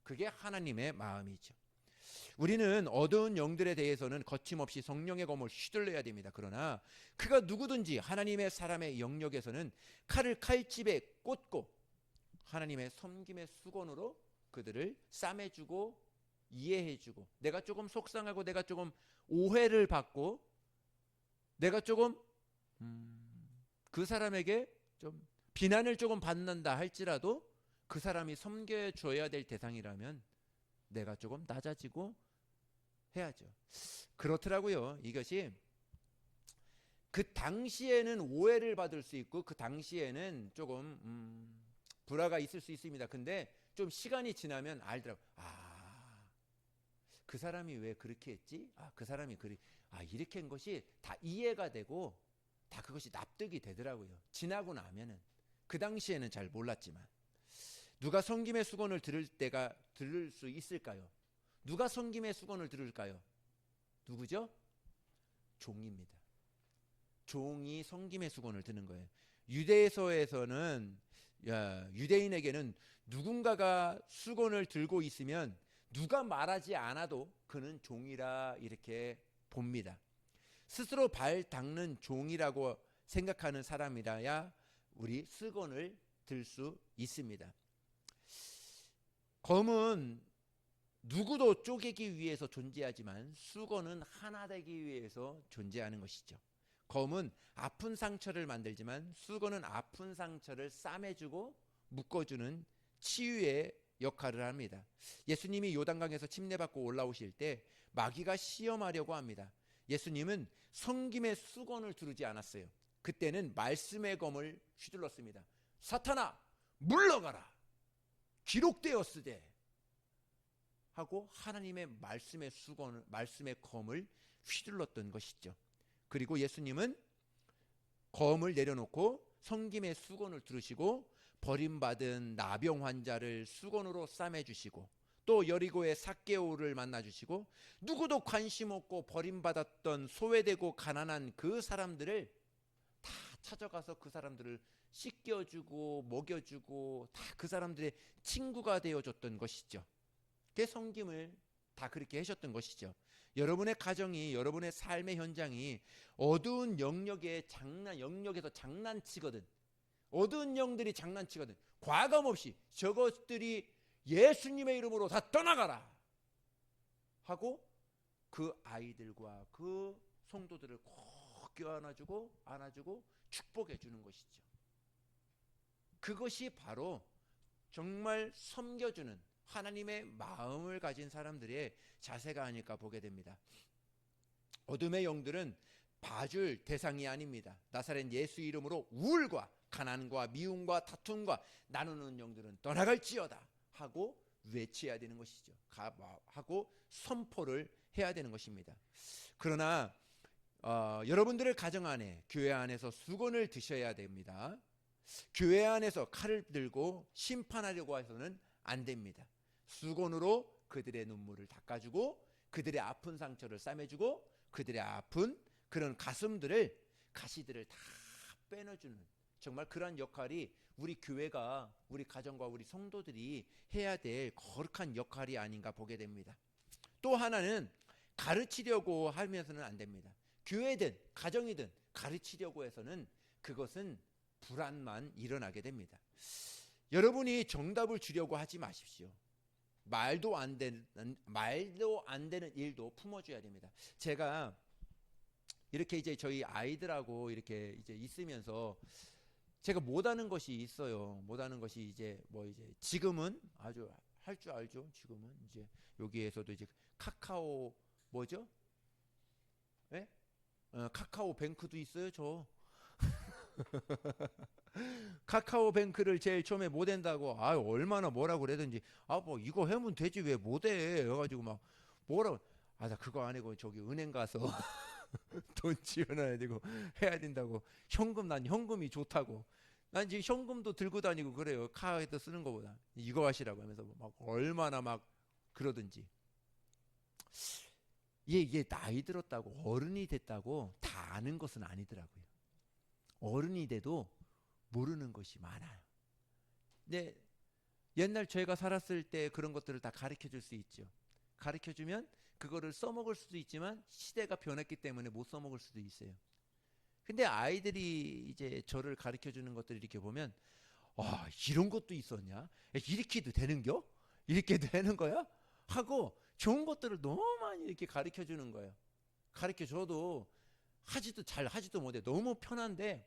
그게 하나님의 마음이죠. 우리는 어두운 영들에 대해서는 거침없이 성령의 검을 휘둘러야 됩니다. 그러나 그가 누구든지 하나님의 사람의 영역에서는 칼을 칼집에 꽂고 하나님의 섬김의 수건으로 그들을 싸매주고 이해해주고, 내가 조금 속상하고 내가 조금 오해를 받고 내가 조금 그 사람에게 좀 비난을 조금 받는다 할지라도 그 사람이 섬겨줘야 될 대상이라면 내가 조금 낮아지고 해야죠. 그렇더라고요. 이것이 그 당시에는 오해를 받을 수 있고 그 당시에는 조금 불화가 있을 수 있습니다. 근데 좀 시간이 지나면 알더라고요. 그 사람이 왜 그렇게 했지? 그 사람이 이렇게 한 것이 다 이해가 되고 다 그것이 납득이 되더라고요. 지나고 나면은. 그 당시에는 잘 몰랐지만. 누가 섬김의 수건을 들을 수 있을까요? 누가 섬김의 수건을 들을까요? 누구죠? 종입니다. 종이 섬김의 수건을 드는 거예요. 유대서에서는 유대인에게는 누군가가 수건을 들고 있으면 누가 말하지 않아도 그는 종이라 이렇게 봅니다. 스스로 발 닦는 종이라고 생각하는 사람이라야 우리 수건을 들 수 있습니다. 검은 누구도 쪼개기 위해서 존재하지만 수건은 하나 되기 위해서 존재하는 것이죠. 검은 아픈 상처를 만들지만 수건은 아픈 상처를 싸매주고 묶어주는 치유의 역할을 합니다. 예수님이 요단강에서 침례받고 올라오실 때 마귀가 시험하려고 합니다. 예수님은 섬김의 수건을 두르지 않았어요. 그때는 말씀의 검을 휘둘렀습니다. 사탄아 물러가라, 기록되었으되 하고 하나님의 말씀의 수건을, 말씀의 검을 휘둘렀던 것이죠. 그리고 예수님은 검을 내려놓고 섬김의 수건을 두르시고 버림받은 나병 환자를 수건으로 싸매주시고, 또 여리고의 삭개오를 만나주시고, 누구도 관심 없고 버림받았던 소외되고 가난한 그 사람들을 다 찾아가서 그 사람들을 씻겨주고 먹여주고 다 그 사람들의 친구가 되어줬던 것이죠. 그 섬김을 다 그렇게 하셨던 것이죠. 여러분의 가정이, 여러분의 삶의 현장이 어두운 영역에서 장난치거든, 어두운 영들이 장난치거든, 과감 없이 저것들이 예수님의 이름으로 다 떠나가라 하고 그 아이들과 그 성도들을 꼭 껴안아주고 안아주고 축복해 주는 것이죠. 그것이 바로 정말 섬겨주는 하나님의 마음을 가진 사람들의 자세가 아닐까 보게 됩니다. 어둠의 영들은 봐줄 대상이 아닙니다. 나사렛 예수 이름으로 우울과 가난과 미움과 다툼과 나누는 영들은 떠나갈지어다 하고 외쳐야 되는 것이죠. 하고 선포를 해야 되는 것입니다. 그러나 여러분들의 가정 안에, 교회 안에서 수건을 드셔야 됩니다. 교회 안에서 칼을 들고 심판하려고 해서는 안 됩니다. 수건으로 그들의 눈물을 닦아주고 그들의 아픈 상처를 싸매주고 그들의 아픈 그런 가시들을 다 빼내주는, 정말 그러한 역할이 우리 교회가, 우리 가정과 우리 성도들이 해야 될 거룩한 역할이 아닌가 보게 됩니다. 또 하나는 가르치려고 하면서는 안 됩니다. 교회든 가정이든 가르치려고 해서는 그것은 불안만 일어나게 됩니다. 여러분이 정답을 주려고 하지 마십시오. 말도 안 되는 일도 품어줘야 됩니다. 제가 이렇게 이제 저희 아이들하고 이렇게 이제 있으면서 제가 못하는 것이 있어요. 못하는 것이 이제 지금은 아주 할 줄 알죠. 지금은 이제 여기에서도 이제 카카오 뭐죠? 예? 카카오 뱅크도 있어요. 저 카카오뱅크를 제일 처음에 못 한다고 얼마나 뭐라고 그러든지 뭐 이거 하면 되지 왜 못해 해가지고 막 뭐라고 나 그거 아니고 저기 은행 가서 돈 지원해야 되고 해야 된다고 난 현금이 좋다고 난 지금 현금도 들고 다니고 그래요. 카드 쓰는 거보다 이거 하시라고 하면서 막 얼마나 막 그러든지 얘 나이 들었다고 어른이 됐다고 다 아는 것은 아니더라고요. 어른이 돼도 모르는 것이 많아요. 근데 옛날 저희가 살았을 때 그런 것들을 다 가르쳐 줄 수 있죠. 가르쳐 주면 그거를 써먹을 수도 있지만 시대가 변했기 때문에 못 써먹을 수도 있어요. 근데 아이들이 이제 저를 가르쳐 주는 것들을 이렇게 보면 이런 것도 있었냐? 이렇게도 되는겨? 이렇게도 되는 거야? 하고 좋은 것들을 너무 많이 이렇게 가르쳐 주는 거예요. 가르쳐 줘도 잘 하지도 못해. 너무 편한데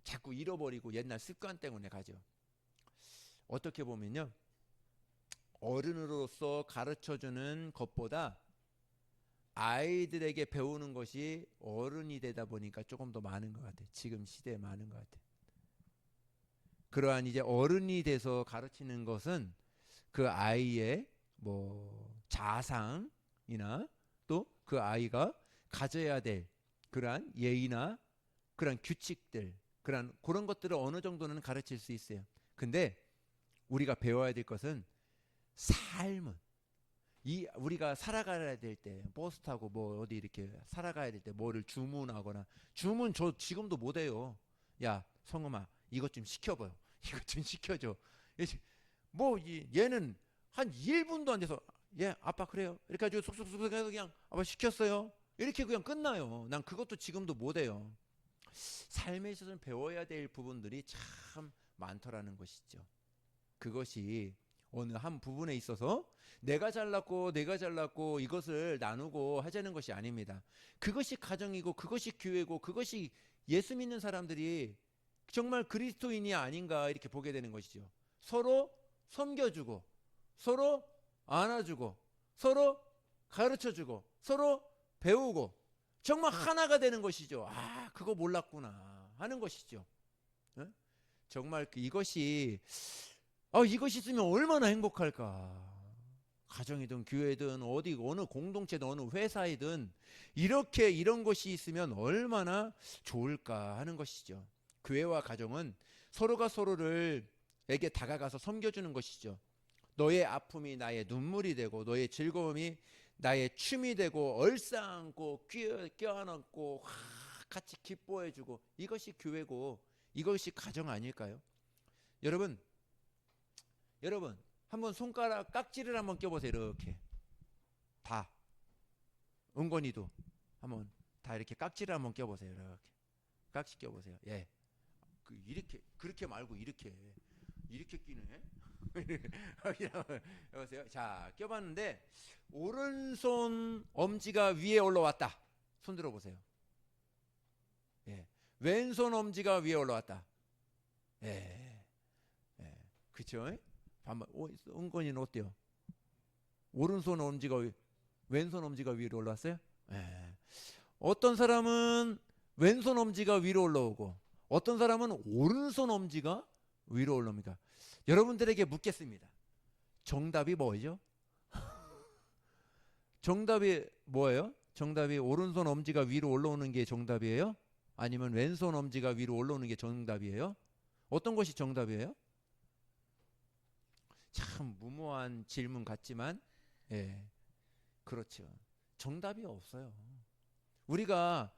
자꾸 잃어버리고 옛날 습관 때문에 가죠. 어떻게 보면요, 어른으로서 가르쳐 주는 것보다 아이들에게 배우는 것이 어른이 되다 보니까 조금 더 많은 것 같아요. 지금 시대에 많은 것 같아요. 그러한 이제 어른이 돼서 가르치는 것은 그 아이의 자상이나 또 그 아이가 가져야 될 그러한 예의나 그런 규칙들, 그런 것들을 어느 정도는 가르칠 수 있어요. 근데 우리가 배워야 될 것은 삶은 우리가 살아가야 될 때 버스 타고 어디 이렇게 살아가야 될 때 뭐를 주문하거나 주문 저 지금도 못해요. 야 성음아 이것 좀 시켜봐요. 이것 좀 시켜줘. 얘는 한 1분도 안 돼서 예 아빠 그래요 이렇게 해가지고 쑥쑥쑥 해서 그냥 아빠 시켰어요 이렇게 그냥 끝나요. 난 그것도 지금도 못해요. 삶에 있어서는 배워야 될 부분들이 참 많더라는 것이죠. 그것이 어느 한 부분에 있어서 내가 잘났고 이것을 나누고 하자는 것이 아닙니다. 그것이 가정이고 그것이 교회고 그것이 예수 믿는 사람들이 정말 그리스도인이 아닌가 이렇게 보게 되는 것이죠. 서로 섬겨주고 서로 안아주고 서로 가르쳐주고 서로 배우고 정말 하나가 되는 것이죠. 그거 몰랐구나 하는 것이죠. 정말 이것이 있으면 얼마나 행복할까. 가정이든 교회든 어느 공동체든 어느 회사이든 이런 것이 있으면 얼마나 좋을까 하는 것이죠. 교회와 가정은 서로가 서로에게 다가가서 섬겨주는 것이죠. 너의 아픔이 나의 눈물이 되고 너의 즐거움이 나의 춤이 되고 얼싸안고 껴안고 같이 기뻐해주고 이것이 교회고 이것이 가정 아닐까요? 여러분 한번 손가락 깍지를 한번 껴보세요. 이렇게 다 은건이도 한번 다 이렇게 깍지를 한번 껴보세요. 이렇게 깍지 껴보세요. 예, 이렇게 그렇게 말고 이렇게 끼네. 여보세요. 자 껴봤는데 오른손 엄지가 위에 올라왔다. 손 들어보세요. 예, 왼손 엄지가 위에 올라왔다. 그쵸? 은건이는 어때요? 오른손 엄지가 왼손 엄지가 위로 올라왔어요? 어떤 사람은 왼손 엄지가 위로 올라오고 어떤 사람은 오른손 엄지가 위로 올라옵니다. 여러분들에게 묻겠습니다. 정답이 뭐죠? 정답이 뭐예요? 정답이 오른손 엄지가 위로 올라오는 게 정답이에요? 아니면 왼손 엄지가 위로 올라오는 게 정답이에요? 어떤 것이 정답이에요? 참 무모한 질문 같지만 그렇죠. 정답이 없어요. 우리가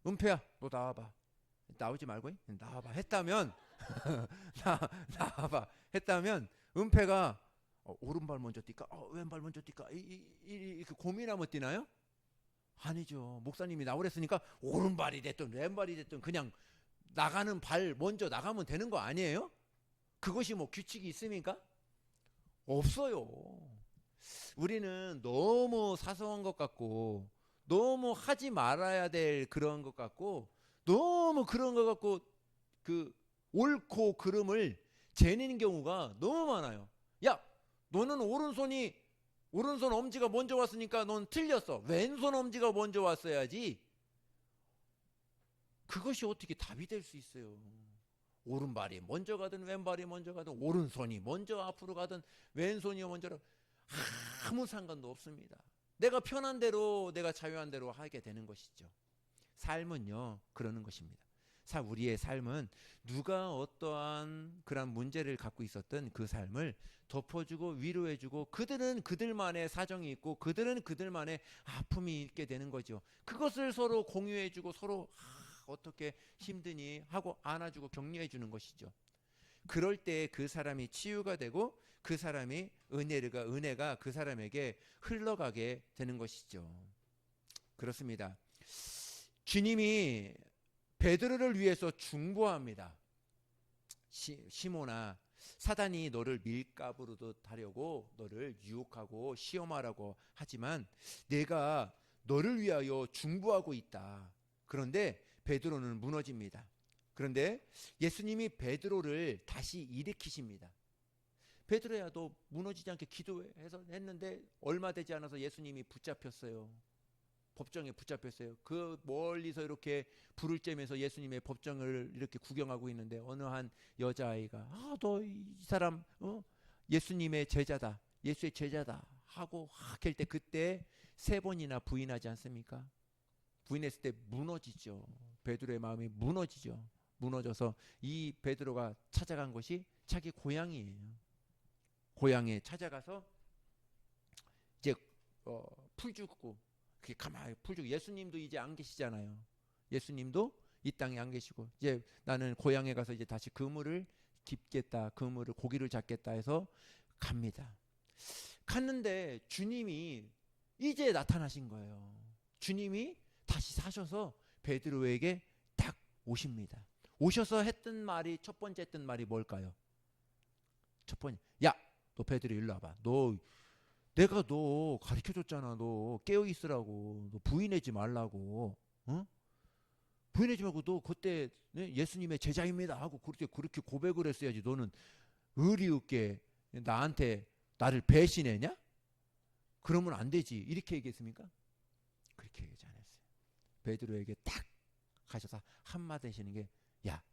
은폐야 너 나와봐. 나오지 말고 나와봐 했다면 나와봐 했다면 은폐가 오른발 먼저 뛸까 왼발 먼저 뛸까 이렇게 고민하면 뛰나요? 아니죠. 목사님이 나오랬으니까 오른발이 됐든 왼발이 됐든 그냥 나가는 발 먼저 나가면 되는 거 아니에요? 그것이 규칙이 있습니까? 없어요. 우리는 너무 사소한 것 같고 너무 하지 말아야 될 그런 것 같고 너무 그런 것 같고 그 옳고 그름을 재는 경우가 너무 많아요. 야 너는 오른손 엄지가 먼저 왔으니까 넌 틀렸어. 왼손 엄지가 먼저 왔어야지. 그것이 어떻게 답이 될 수 있어요? 오른발이 먼저 가든 왼발이 먼저 가든 오른손이 먼저 앞으로 가든 왼손이 먼저 아무 상관도 없습니다. 내가 편한 대로 내가 자유한 대로 하게 되는 것이죠. 삶은요 그러는 것입니다. 우리의 삶은 누가 어떠한 그런 문제를 갖고 있었던 그 삶을 덮어주고 위로해주고 그들은 그들만의 사정이 있고 그들은 그들만의 아픔이 있게 되는 거죠. 그것을 서로 공유해주고 서로 어떻게 힘드니 하고 안아주고 격려해주는 것이죠. 그럴 때 그 사람이 치유가 되고 그 사람이 은혜가 그 사람에게 흘러가게 되는 것이죠. 그렇습니다. 주님이 베드로를 위해서 중보합니다. 시몬아, 사단이 너를 밀가부로도 하려고 너를 유혹하고 시험하라고 하지만 내가 너를 위하여 중보하고 있다. 그런데 베드로는 무너집니다. 그런데 예수님이 베드로를 다시 일으키십니다. 베드로야 너 무너지지 않게 기도해서 했는데 얼마 되지 않아서 예수님이 붙잡혔어요. 법정에 붙잡혔어요. 그 멀리서 이렇게 불을 쬐면서 예수님의 법정을 이렇게 구경하고 있는데 어느 한 여자아이가 너 이 사람 예수님의 제자다. 예수의 제자다 하고 할 때 그때 3번이나 부인하지 않습니까? 부인했을 때 무너지죠. 베드로의 마음이 무너지죠. 무너져서 이 베드로가 찾아간 것이 자기 고향이에요. 고향에 찾아가서 이제 풀 죽고 그게 가만히 풀 죽고 예수님도 이제 안 계시잖아요. 예수님도 이 땅에 안 계시고 이제 나는 고향에 가서 이제 다시 그물을 깁겠다. 그물을 고기를 잡겠다 해서 갑니다. 갔는데 주님이 이제 나타나신 거예요. 주님이 다시 사셔서 베드로에게 딱 오십니다. 오셔서 했던 말이 첫 번째 했던 말이 뭘까요? 첫 번째, 야, 너 베드로 일로 와봐. 내가 너 가르쳐줬잖아. 너 깨어 있으라고. 너 부인하지 말라고. 부인하지 말고 너 그때 예수님의 제자입니다 하고 그렇게 고백을 했어야지. 너는 의리 없게 나한테 나를 배신했냐? 그러면 안 되지. 이렇게 얘기했습니까? 그렇게 얘기하지 않았어요. 베드로에게 딱 가셔서 한마디 하시는 게 야,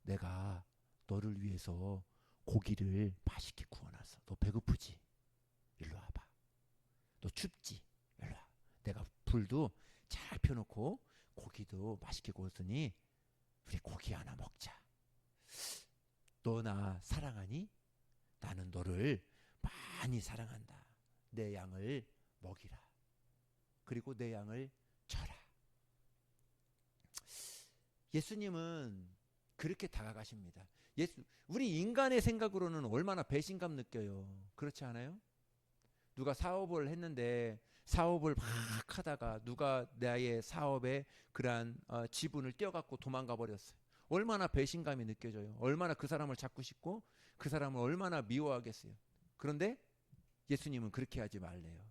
내가 너를 위해서 고기를 맛있게 구워놨어. 너 배고프지? 일로 와봐. 너 춥지? 일로 와. 내가 불도 잘 펴놓고 고기도 맛있게 구웠으니 우리 고기 하나 먹자. 너 나 사랑하니? 나는 너를 많이 사랑한다. 내 양을 먹이라. 그리고 내 양을 쳐라. 예수님은 그렇게 다가가십니다. 우리 인간의 생각으로는 얼마나 배신감 느껴요. 그렇지 않아요? 누가 사업을 했는데 사업을 막 하다가 누가 나의 사업에 그러한 지분을 떼어갖고 도망가 버렸어요. 얼마나 배신감이 느껴져요. 얼마나 그 사람을 잡고 싶고 그 사람을 얼마나 미워하겠어요. 그런데 예수님은 그렇게 하지 말래요.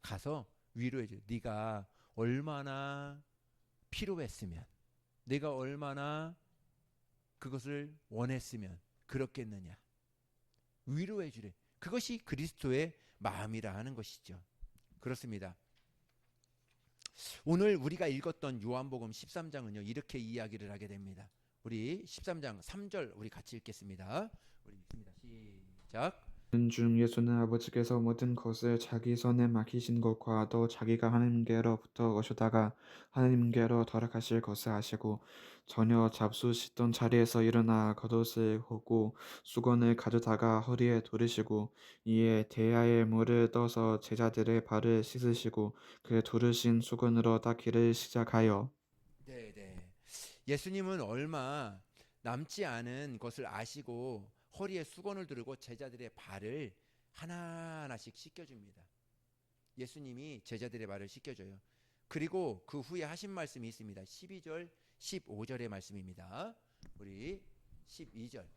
가서 위로해줘요. 네가 얼마나 필요했으면, 네가 얼마나 그것을 원했으면 그렇겠느냐. 위로해주래. 그것이 그리스도의 마음이라 하는 것이죠. 그렇습니다. 오늘 우리가 읽었던 요한복음 13장은요 이렇게 이야기를 하게 됩니다. 우리 13장 3절 우리 같이 읽겠습니다. 우리 읽습니다. 시작. 중 예수는 아버지께서 모든 것을 자기 손에 맡기신 것과 또 자기가 하나님께로부터 오시다가 하나님께로 돌아가실 것을 아시고 전혀 잡수시던 자리에서 일어나 겉옷을 벗고 수건을 가져다가 허리에 두르시고 이에 대야에 물을 떠서 제자들의 발을 씻으시고 그 두르신 수건으로 닦기를 시작하여 네. 예수님은 얼마 남지 않은 것을 아시고 허리에 수건을 두르고 제자들의 발을 하나하나씩 씻겨줍니다. 예수님이 제자들의 발을 씻겨줘요. 그리고 그 후에 하신 말씀이 있습니다. 12절, 15절의 말씀입니다. 우리 12절,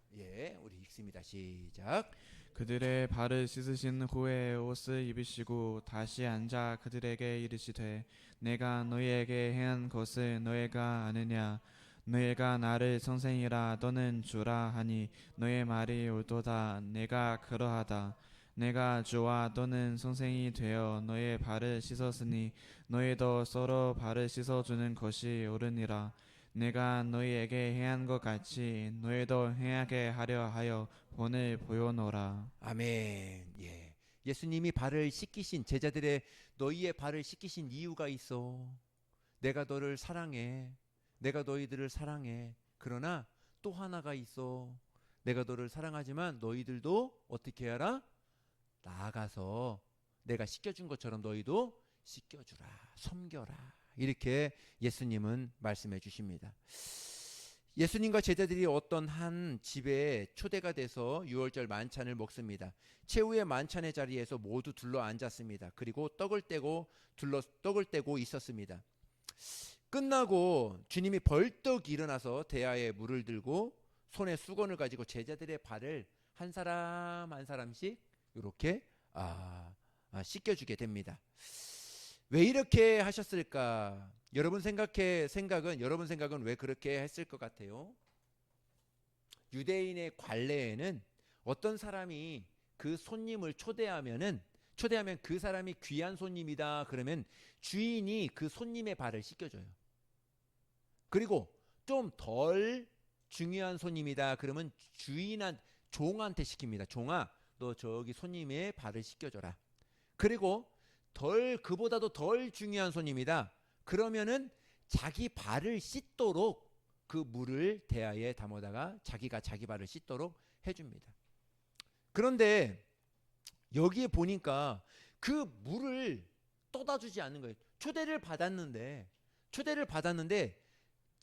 우리 읽습니다. 시작. 그들의 발을 씻으신 후에 옷을 입으시고 다시 앉아 그들에게 이르시되 내가 너희에게 행한 것을 너희가 아느냐 너희가 나를 선생이라 또는 주라 하니 너희 말이 옳도다. 내가 그러하다. 내가 주와 또는 선생이 되어 너의 발을 씻었으니 너희도 서로 발을 씻어주는 것이 옳으니라. 내가 너희에게 행한 것 같이 너희도 행하게 하려 하여 본을 보여노라. 아멘. 예. 예수님이 발을 씻기신 제자들의 너희의 발을 씻기신 이유가 있어. 내가 너를 사랑해. 내가 너희들을 사랑해. 그러나 또 하나가 있어. 내가 너를 사랑하지만 너희들도 어떻게 하라? 나아가서 내가 씻겨준 것처럼 너희도 씻겨주라. 섬겨라. 이렇게 예수님은 말씀해 주십니다. 예수님과 제자들이 어떤 한 집에 초대가 돼서 유월절 만찬을 먹습니다. 최후의 만찬의 자리에서 모두 둘러 앉았습니다. 그리고 떡을 떼고 있었습니다. 끝나고 주님이 벌떡 일어나서 대야에 물을 들고 손에 수건을 가지고 제자들의 발을 한 사람 한 사람씩 이렇게 씻겨주게 됩니다. 왜 이렇게 하셨을까? 여러분 생각은 왜 그렇게 했을 것 같아요? 유대인의 관례에는 어떤 사람이 그 손님을 초대하면 그 사람이 귀한 손님이다 그러면 주인이 그 손님의 발을 씻겨줘요. 그리고 좀 덜 중요한 손님이다 그러면 종한테 시킵니다. 종아, 너 저기 손님의 발을 씻겨줘라. 그리고 그보다도 덜 중요한 손님이다 그러면은 자기 발을 씻도록 그 물을 대야에 담아다가 자기가 자기 발을 씻도록 해줍니다. 그런데 여기에 보니까 그 물을 떠다 주지 않는 거예요. 초대를 받았는데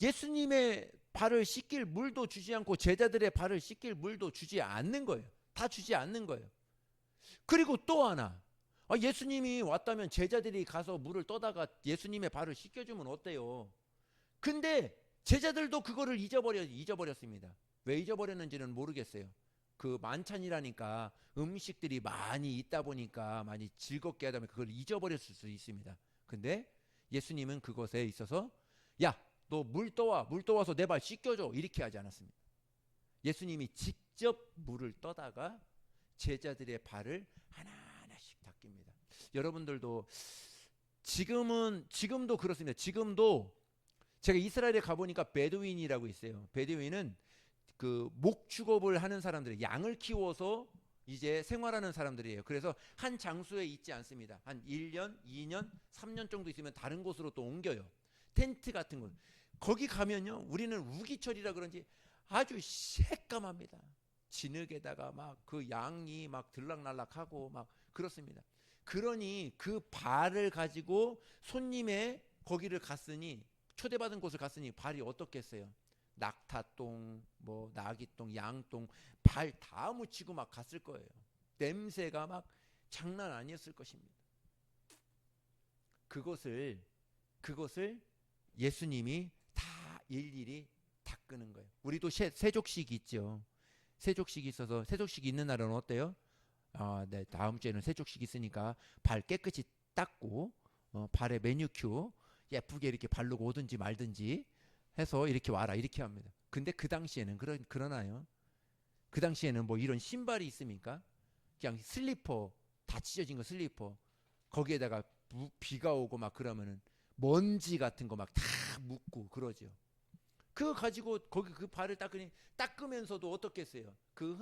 예수님의 발을 씻길 물도 주지 않고 제자들의 발을 씻길 물도 주지 않는 거예요. 다 주지 않는 거예요. 그리고 또 하나, 예수님이 왔다면 제자들이 가서 물을 떠다가 예수님의 발을 씻겨주면 어때요? 근데 제자들도 그거를 잊어버렸습니다. 왜 잊어버렸는지는 모르겠어요. 그 만찬이라니까 음식들이 많이 있다 보니까 많이 즐겁게 하다 보면 그걸 잊어버렸을 수 있습니다. 근데 예수님은 그것에 있어서 야, 너 물 떠와서 내 발 씻겨줘 이렇게 하지 않았습니다. 예수님이 직접 물을 떠다가 제자들의 발을 하나하나씩 닦입니다. 여러분들도 지금도 그렇습니다. 지금도 제가 이스라엘에 가보니까 베두인이라고 있어요. 베두인은 그 목축업을 하는 사람들이 양을 키워서 이제 생활하는 사람들이에요. 그래서 한 장소에 있지 않습니다. 한 1년, 2년, 3년 정도 있으면 다른 곳으로 또 옮겨요. 텐트 같은 거. 거기 가면요. 우리는 우기철이라 그런지 아주 새까맣니다. 진흙에다가 막 그 양이 막 들락날락하고 막 그렇습니다. 그러니 그 발을 가지고 손님의 거기를 갔으니 초대받은 곳을 갔으니 발이 어떻겠어요? 낙타똥, 뭐 나귀똥, 양똥 발 다 묻히고 막 갔을 거예요. 냄새가 막 장난 아니었을 것입니다. 그것을 예수님이 다 일일이 닦는 거예요. 우리도 세족식이 있죠. 세족식이 있어서 세족식이 있는 날은 어때요? 네, 다음 주에는 세족식이 있으니까 발 깨끗이 닦고 발에 매니큐어 예쁘게 이렇게 바르고 오든지 말든지 해서 이렇게 와라 이렇게 합니다. 근데 그 당시에는 그러나요? 그 당시에는 뭐 이런 신발이 있습니까? 그냥 슬리퍼 다 찢어진 거 슬리퍼 거기에다가 비가 오고 막 그러면은 먼지 같은 거 막 다 묻고 그러죠. 그거 가지고 거기 그 발을 닦으면서도 어떻겠어요? 그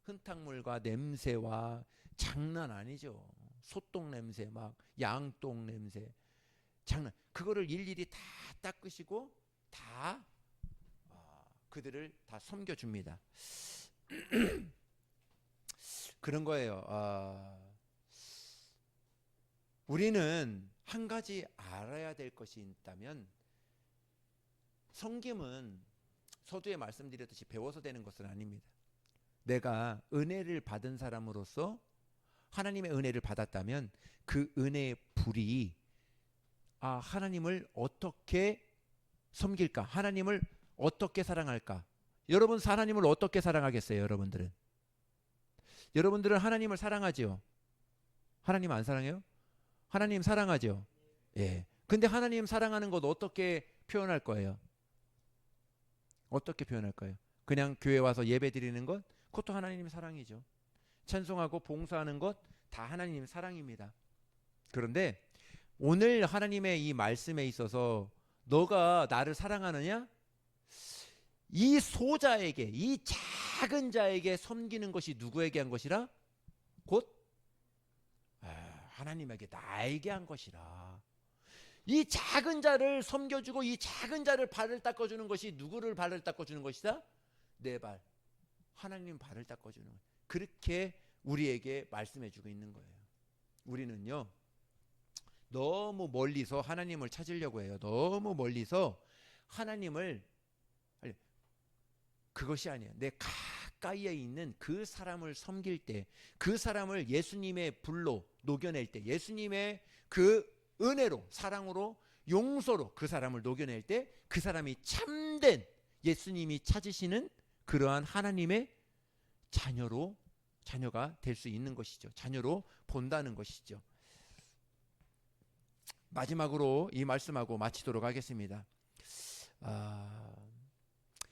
흔탕물과 냄새와 장난 아니죠. 소똥 냄새 막 양똥 냄새 그거를 일일이 다 닦으시고 다 그들을 다 섬겨줍니다. 그런 거예요. 우리는 한 가지 알아야 될 것이 있다면 섬김은 서두에 말씀드렸듯이 배워서 되는 것은 아닙니다. 내가 은혜를 받은 사람으로서 하나님의 은혜를 받았다면 그 은혜의 불이 하나님을 어떻게 섬길까? 하나님을 어떻게 사랑할까? 여러분 하나님을 어떻게 사랑하겠어요? 여러분들은 하나님을 사랑하지요? 하나님 안 사랑해요? 하나님 사랑하죠? 예. 근데 하나님 사랑하는 것 어떻게 표현할 거예요? 어떻게 표현할 거예요? 그냥 교회 와서 예배 드리는 것? 그것도 하나님의 사랑이죠. 찬송하고 봉사하는 것 다 하나님의 사랑입니다. 그런데 오늘 하나님의 이 말씀에 있어서 너가 나를 사랑하느냐? 이 소자에게, 이 작은 자에게 섬기는 것이 누구에게 한 것이라? 곧 하나님에게, 나에게 한 것이라. 이 작은 자를 섬겨주고 이 작은 자를 발을 닦아주는 것이 누구를 발을 닦아주는 것이다? 내 발, 하나님 발을 닦아주는 거예요. 그렇게 우리에게 말씀해주고 있는 거예요. 우리는요, 너무 멀리서 하나님을 찾으려고 해요. 너무 멀리서 하나님을, 그것이 아니에요. 내 가까이에 있는 그 사람을 섬길 때, 그 사람을 예수님의 불로 녹여낼 때, 예수님의 그 은혜로, 사랑으로, 용서로 그 사람을 녹여낼 때, 그 사람이 참된 예수님이 찾으시는 그러한 하나님의 자녀가 될 수 있는 것이죠. 자녀로 본다는 것이죠. 마지막으로 이 말씀하고 마치도록 하겠습니다.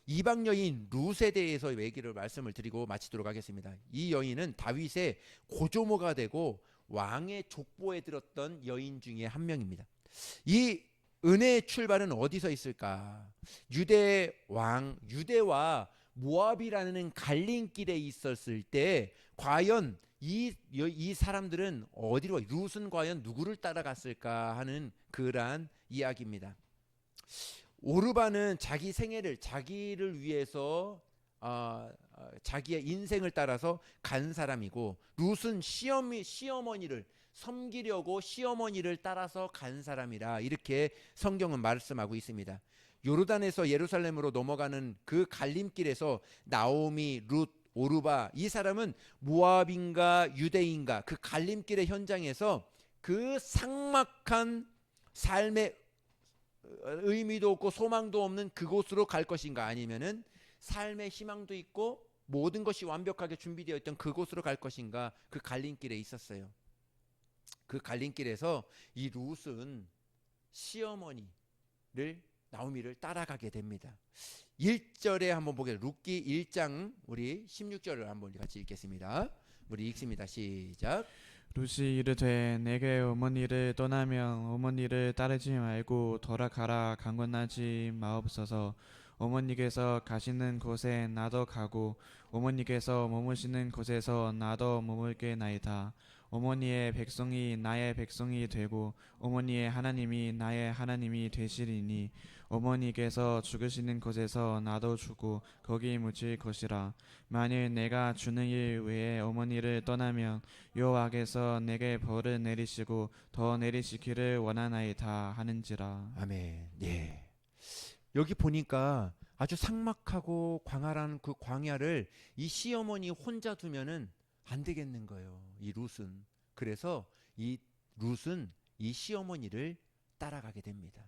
이방 여인 룻에 대해서 말씀을 드리고 마치도록 하겠습니다. 이 여인은 다윗의 고조모가 되고 왕의 족보에 들었던 여인 중에 한 명입니다. 이 은혜의 출발은 어디서 있을까? 유대와 모압이라는 갈림길에 있었을 때 과연 이 사람들은 어디로, 룻은 과연 누구를 따라갔을까 하는 그러한 이야기입니다. 오르바는 자기 생애를, 자기를 위해서 자기의 인생을 따라서 간 사람이고, 룻은 시어머니를 섬기려고 시어머니를 따라서 간 사람이라 이렇게 성경은 말씀하고 있습니다. 요르단에서 예루살렘으로 넘어가는 그 갈림길에서 나오미, 룻, 오르바, 이 사람은 모압인가 유대인가, 그 갈림길의 현장에서 그 삭막한 삶의 의미도 없고 소망도 없는 그곳으로 갈 것인가, 아니면은 삶의 희망도 있고 모든 것이 완벽하게 준비되어 있던 그곳으로 갈 것인가, 그 갈림길에 있었어요. 그 갈림길에서 이 룻은 시어머니를, 나오미를 따라가게 됩니다. 1절에 한번 보겠습니다. 룻기 1장 우리 16절을 한번 같이 읽겠습니다. 우리 읽습니다. 시작. 룻이 이르되 내게 어머니를 떠나면 어머니를 따르지 말고 돌아가라 강권하지 마옵소서. 어머니께서 가시는 곳에 나도 가고 어머니께서 머무시는 곳에서 나도 머물게나이다. 어머니의 백성이 나의 백성이 되고 어머니의 하나님이 나의 하나님이 되시리니 어머니께서 죽으시는 곳에서 나도 죽고 거기 묻힐 것이라. 만일 내가 주는 일 외에 어머니를 떠나면 여호와께서 내게 벌을 내리시고 더 내리시기를 원하나이다 하는지라. 아멘. 네. 여기 보니까 아주 삭막하고 광활한 그 광야를 이 시어머니 혼자 두면은 안 되겠는 거예요. 이 룻은. 그래서 이 룻은 이 시어머니를 따라가게 됩니다.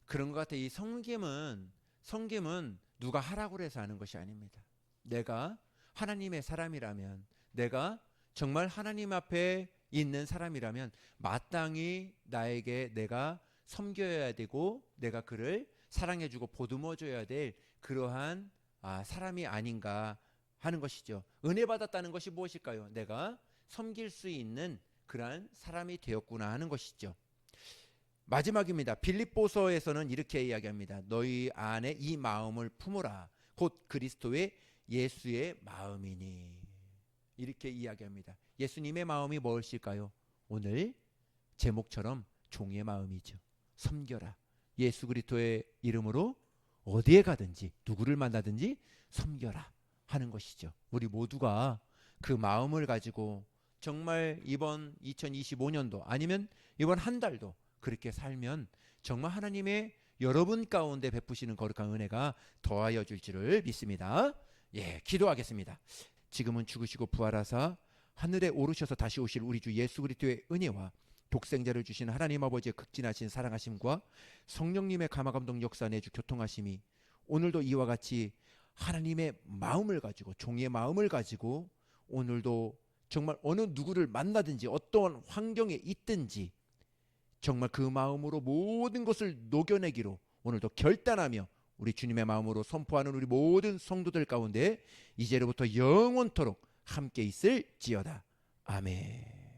그런 것 같아요. 이 성김은 누가 하라고 해서 하는 것이 아닙니다. 내가 하나님의 사람이라면, 내가 정말 하나님 앞에 있는 사람이라면 마땅히 나에게 내가 섬겨야 되고 내가 그를 사랑해주고 보듬어줘야 될 그러한 사람이 아닌가 하는 것이죠. 은혜 받았다는 것이 무엇일까요? 내가 섬길 수 있는 그러한 사람이 되었구나 하는 것이죠. 마지막입니다. 빌립보서에서는 이렇게 이야기합니다. 너희 안에 이 마음을 품으라. 곧 그리스도의 예수의 마음이니. 이렇게 이야기합니다. 예수님의 마음이 무엇일까요? 오늘 제목처럼 종의 마음이죠. 섬겨라. 예수 그리스도의 이름으로 어디에 가든지 누구를 만나든지 섬겨라 하는 것이죠. 우리 모두가 그 마음을 가지고 정말 이번 2025년도 아니면 이번 한 달도 그렇게 살면 정말 하나님의 여러분 가운데 베푸시는 거룩한 은혜가 더하여 줄 줄을 믿습니다. 예, 기도하겠습니다. 지금은 죽으시고 부활하사 하늘에 오르셔서 다시 오실 우리 주 예수 그리스도의 은혜와 독생자를 주신 하나님 아버지의 극진하신 사랑하심과 성령님의 감화감동 역사 내주 교통하심이 오늘도 이와 같이 하나님의 마음을 가지고 종의 마음을 가지고 오늘도 정말 어느 누구를 만나든지 어떠한 환경에 있든지 정말 그 마음으로 모든 것을 녹여내기로 오늘도 결단하며 우리 주님의 마음으로 선포하는 우리 모든 성도들 가운데 이제로부터 영원토록 함께 있을지어다. 아멘.